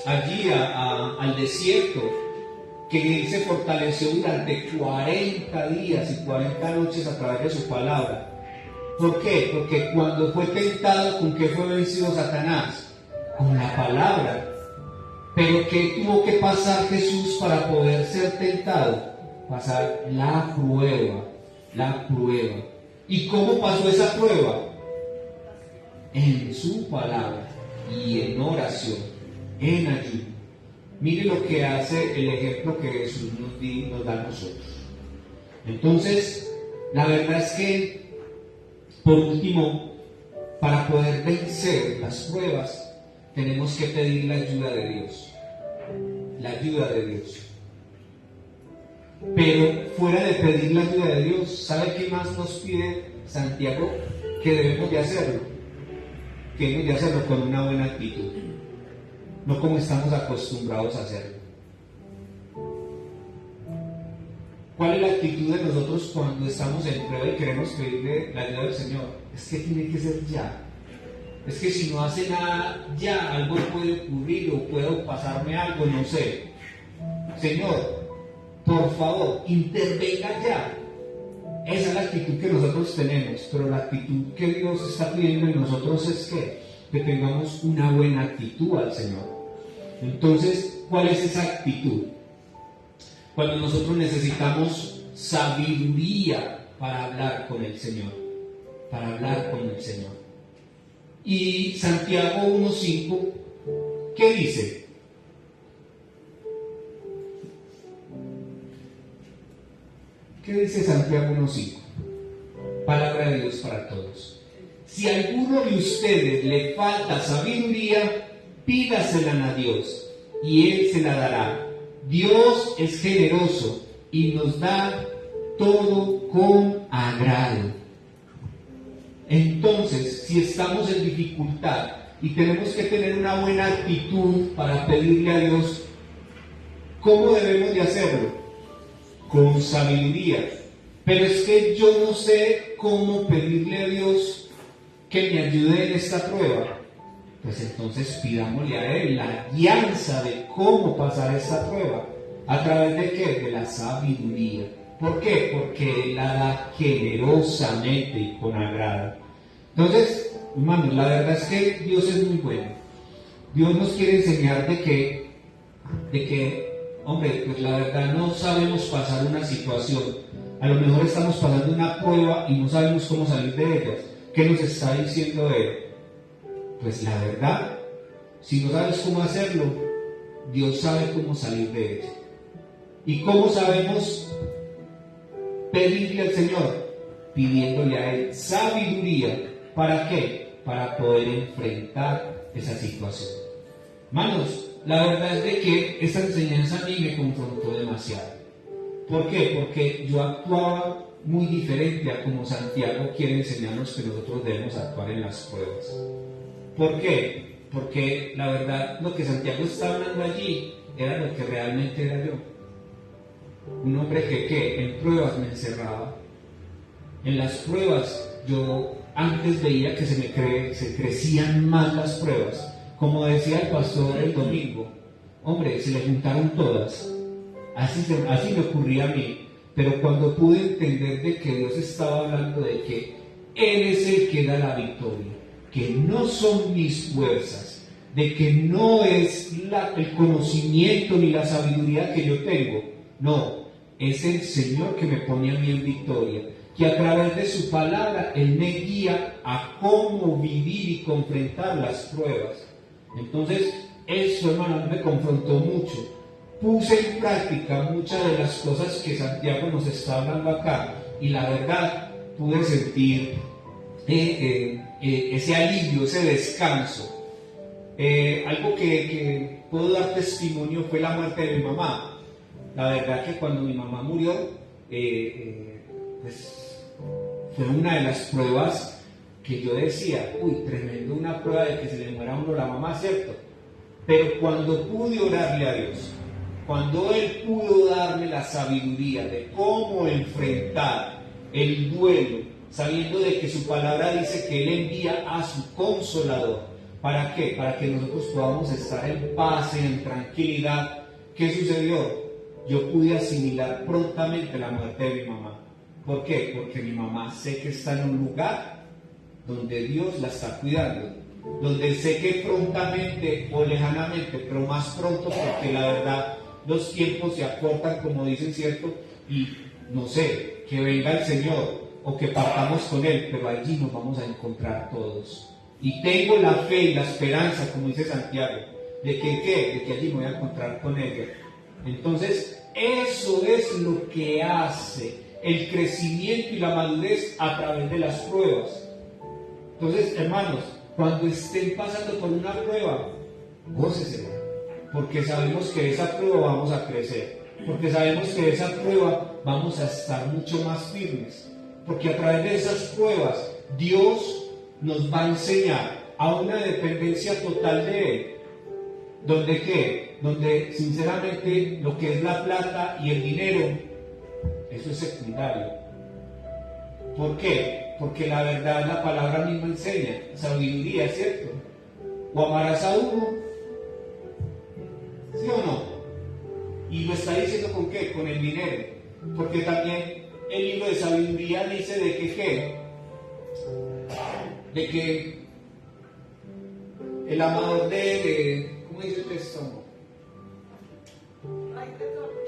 allí al desierto, que él se fortaleció durante 40 días y 40 noches a través de su palabra. ¿Por qué? Porque cuando fue tentado, ¿con qué fue vencido Satanás? Con la palabra. Pero ¿qué tuvo que pasar Jesús para poder ser tentado? Pasar la prueba. La prueba. ¿Y cómo pasó esa prueba? En su palabra y en oración, en ayuno. Mire lo que hace el ejemplo que Jesús nos da a nosotros. Entonces, la verdad es que, por último, para poder vencer las pruebas, tenemos que pedir la ayuda de Dios. La ayuda de Dios. Pero fuera de pedir la ayuda de Dios, ¿sabe qué más nos pide Santiago? Que debemos de hacerlo. Que debemos de hacerlo con una buena actitud. No como estamos acostumbrados a hacerlo. ¿Cuál es la actitud de nosotros cuando estamos en prueba y queremos pedirle la ayuda del Señor? Es que tiene que ser ya. Es que si no hace nada ya, algo puede ocurrir o puede pasarme algo, no sé. Señor, por favor, intervenga ya. Esa es la actitud que nosotros tenemos, pero la actitud que Dios está pidiendo en nosotros es que tengamos una buena actitud al Señor. Entonces, ¿cuál es esa actitud? Cuando nosotros necesitamos sabiduría para hablar con el Señor, para hablar con el Señor. Y Santiago 1:5, ¿qué dice? ¿Qué dice Santiago 1:5? palabra de Dios para todos. Si a alguno de ustedes le falta sabiduría, pídasela a Dios y Él se la dará. Dios es generoso y nos da todo con agrado. Entonces, si estamos en dificultad y tenemos que tener una buena actitud para pedirle a Dios, ¿cómo debemos de hacerlo? Con sabiduría. Pero es que yo no sé cómo pedirle a Dios que me ayude en esta prueba. Pues entonces pidámosle a Él la guianza de cómo pasar esta prueba. ¿A través de qué? De la sabiduría. ¿Por qué? Porque Él la da generosamente y con agrado. Entonces, hermanos, la verdad es que Dios es muy bueno. Dios nos quiere enseñar de que, hombre, pues la verdad no sabemos pasar una situación. A lo mejor estamos pasando una prueba y no sabemos cómo salir de ellas. ¿Qué nos está diciendo Él? Pues la verdad, si no sabes cómo hacerlo, Dios sabe cómo salir de ella. ¿Y cómo sabemos pedirle al Señor? Pidiéndole a Él sabiduría. ¿Para qué? Para poder enfrentar esa situación. Hermanos, la verdad es de que esta enseñanza a mí me confrontó demasiado. ¿Por qué? Porque yo actuaba muy diferente a como Santiago quiere enseñarnos que nosotros debemos actuar en las pruebas. ¿Por qué? Porque la verdad, lo que Santiago estaba hablando allí era lo que realmente era yo. Un hombre que en pruebas me encerraba. En las pruebas yo antes veía que se crecían más las pruebas. Como decía el pastor el domingo, hombre, se le juntaron todas. Así me ocurría a mí. Pero cuando pude entender de que Dios estaba hablando de que Él es el que da la victoria, que no son mis fuerzas, de que no es el conocimiento ni la sabiduría que yo tengo, no, es el Señor que me pone a mí en victoria, que a través de su palabra Él me guía a cómo vivir y confrontar las pruebas. Entonces, eso, hermano, me confrontó mucho. Puse en práctica muchas de las cosas que Santiago nos está hablando acá y la verdad pude sentir ese alivio, ese descanso. Algo que puedo dar testimonio fue la muerte de mi mamá. La verdad que cuando mi mamá murió, pues fue una de las pruebas que yo decía, uy, tremendo una prueba de que se le muera a uno la mamá, ¿cierto? Pero cuando pude orarle a Dios, cuando Él pudo darme la sabiduría de cómo enfrentar el duelo, sabiendo de que su palabra dice que Él envía a su consolador. ¿Para qué? Para que nosotros podamos estar en paz, en tranquilidad. ¿Qué sucedió? Yo pude asimilar prontamente la muerte de mi mamá. ¿Por qué? Porque mi mamá sé que está en un lugar donde Dios la está cuidando, donde sé que prontamente o lejanamente, pero más pronto, porque la verdad los tiempos se acortan, como dicen, ¿cierto? Y no sé, que venga el Señor o que partamos con Él, pero allí nos vamos a encontrar todos. Y tengo la fe y la esperanza, como dice Santiago, de que allí me voy a encontrar con ella. Entonces, eso es lo que hace el crecimiento y la madurez a través de las pruebas. Entonces, hermanos, cuando estén pasando por una prueba, gócesela, porque sabemos que de esa prueba vamos a crecer, porque sabemos que de esa prueba vamos a estar mucho más firmes, porque a través de esas pruebas Dios nos va a enseñar a una dependencia total de Él. ¿Donde qué? Donde sinceramente lo que es la plata y el dinero, eso es secundario. ¿Por qué? Porque la verdad, la palabra misma enseña, sabiduría, ¿cierto? O amarás a uno, ¿sí o no? Y lo está diciendo ¿con qué? Con el dinero. Porque también el libro de sabiduría dice de que ¿qué? De que el amador ¿cómo dice el texto?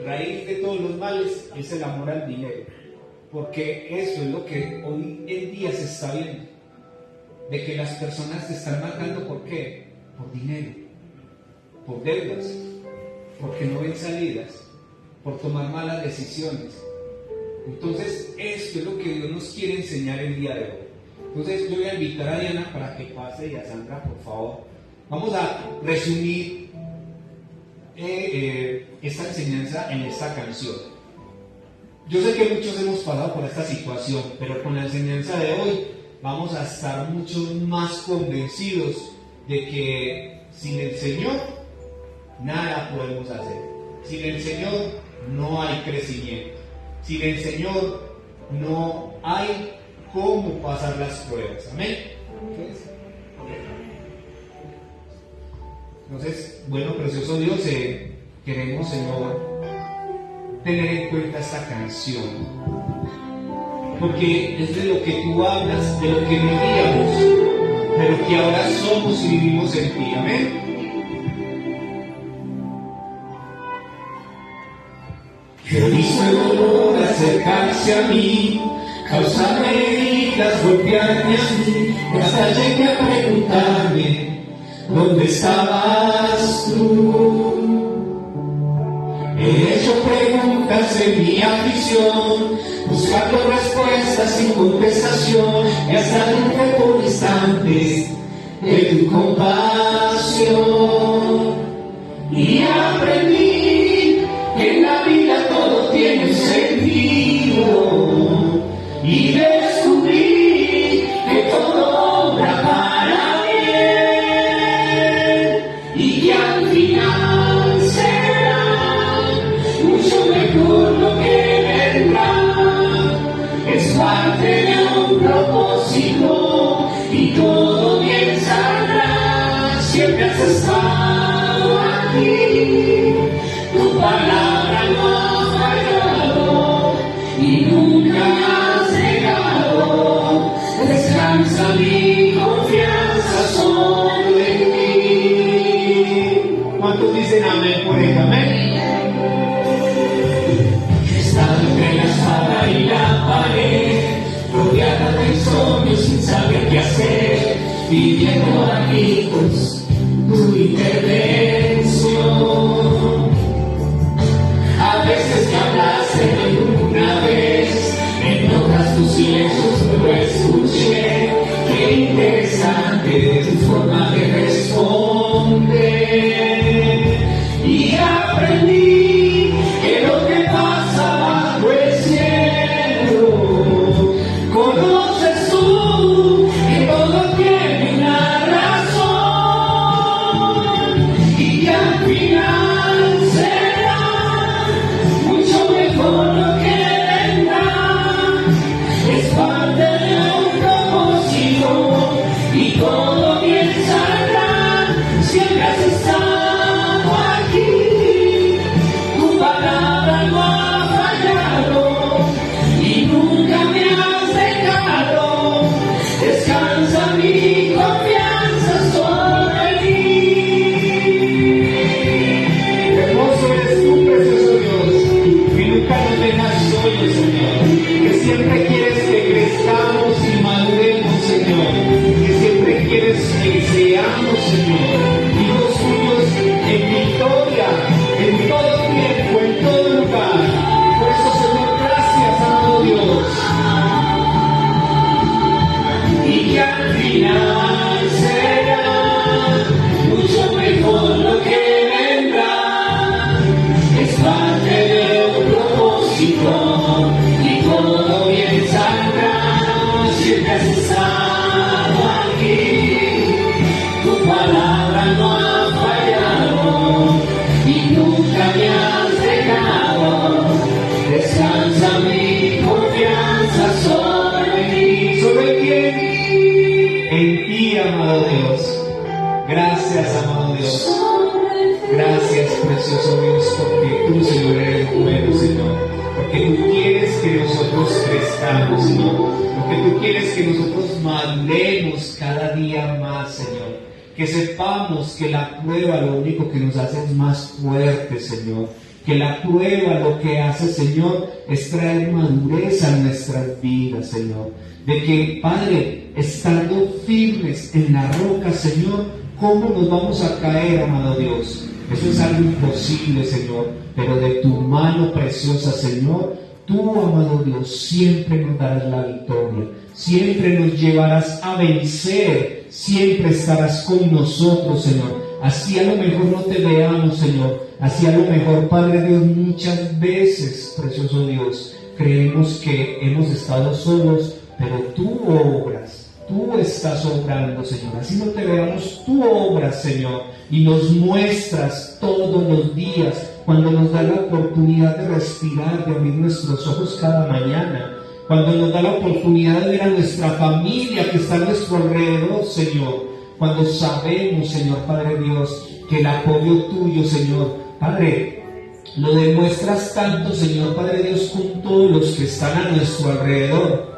Raíz de todos los males es el amor al dinero. Porque eso es lo que hoy en día se está viendo. De que las personas se están matando, ¿por qué? Por dinero, por deudas, porque no ven salidas, por tomar malas decisiones. Entonces, esto es lo que Dios nos quiere enseñar el día de hoy. Entonces, yo voy a invitar a Diana para que pase y a Sandra, por favor. Vamos a resumir esta enseñanza en esta canción. Yo sé que muchos hemos pasado por esta situación, pero con la enseñanza de hoy vamos a estar mucho más convencidos de que sin el Señor nada podemos hacer. Sin el Señor no hay crecimiento. Sin el Señor no hay cómo pasar las pruebas. Amén. Entonces, bueno, precioso Dios, queremos, Señor, tener en cuenta esta canción, porque es de lo que tú hablas, de lo que vivíamos, pero que ahora somos y vivimos en ti. Amén. He visto el dolor acercarse a mí, causarme heridas, golpearme así, hasta llegué a preguntarme, ¿dónde estabas tú? He hecho preguntas en mi aflicción, buscando respuestas sin contestación, y hasta dudé por instantes de tu compasión. Y aprendí que en la vida todo tiene un sentido, y descubrí que todo obra para bien, y que al final será mucho mejor lo que vendrá. Es parte de un propósito y todo bien saldrá. Siempre has estado aquí, tu palabra no ha fallado y nunca me has negado. Descansa mi confianza solo en ti. ¿Cuántos dicen amén por ello? Amén. He estado entre la espada y la pared, rodeada de insomnio sin saber qué hacer, pidiendo a gritos tu intervención. A veces me hablaste de una vez, en otras tus silencios lo escuché. Qué interesante tu forma de responder. Y aprendí que lo que pasa bajo el cielo, conoces tú, que todo tiene una razón, y que al final será mucho mejor lo que vendrá. Es parte de un propósito y todo bien saldrá. Siempre has estado aquí, tu palabra no ha fallado y nunca me has dejado. Descansa mi confianza sobre ti. Hermoso eres tú, precioso Dios, que nunca nos dejas solos, Señor, que siempre quieres que crezcamos y maduremos, Señor, que siempre quieres que seamos, Señor, hijos tuyos en victoria, en todo tiempo, en todo lugar. Por eso, Señor, gracias, Santo Dios. Y que al final será mucho mejor lo que vendrá. Es parte de un propósito y todo bien saldrá. Siempre has estado aquí, tu palabra no ha fallado y nunca me has dejado. Descansa mi confianza sobre ti. ¿Sobre quién? En ti, amado Dios. Gracias, amado Dios. Gracias, precioso Dios, porque tú, Señor, eres bueno, Señor. Porque tú quieres que nosotros crezcamos, Señor. Porque tú quieres que nosotros maduremos cada día más, Señor. Que sepamos que la prueba lo único que nos hace es más fuertes, Señor. Que la prueba lo que hace, Señor, es traer madurez a nuestras vidas, Señor. De que, Padre, estando firmes en la roca, Señor, ¿cómo nos vamos a caer, amado Dios? Eso es algo imposible, Señor, pero de tu mano preciosa, Señor, tú, amado Dios, siempre nos darás la victoria, siempre nos llevarás a vencer, siempre estarás con nosotros, Señor. Así a lo mejor no te veamos, Señor, así a lo mejor, Padre Dios, muchas veces, precioso Dios, creemos que hemos estado solos, pero tú obras, tú estás obrando, Señor. Así no te veamos, tú obras, Señor, y nos muestras todos los días, cuando nos da la oportunidad de respirar, de abrir nuestros ojos cada mañana, cuando nos da la oportunidad de ver a nuestra familia que está a nuestro alrededor, Señor, cuando sabemos, Señor Padre Dios, que el apoyo tuyo, Señor, Padre, lo demuestras tanto, Señor Padre Dios, con todos los que están a nuestro alrededor,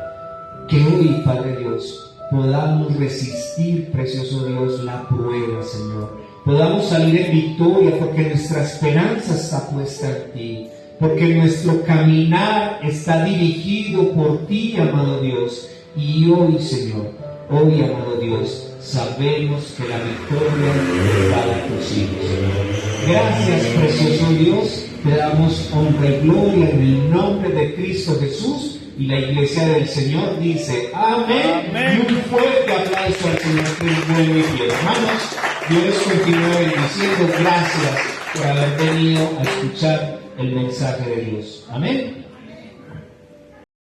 que hoy, Padre Dios, podamos resistir, precioso Dios, la prueba, Señor. Podamos salir en victoria porque nuestra esperanza está puesta en ti, porque nuestro caminar está dirigido por ti, amado Dios. Y hoy, Señor, hoy, amado Dios, sabemos que la victoria está a tus hijos, Señor. Gracias, precioso Dios, te damos honra y gloria en el nombre de Cristo Jesús. Y la iglesia del Señor dice amén. Amén. Y un fuerte aplauso al Señor que es bueno y fiel. Hermanos, Dios les continúe bendiciendo. Gracias por haber venido a escuchar el mensaje de Dios. Amén.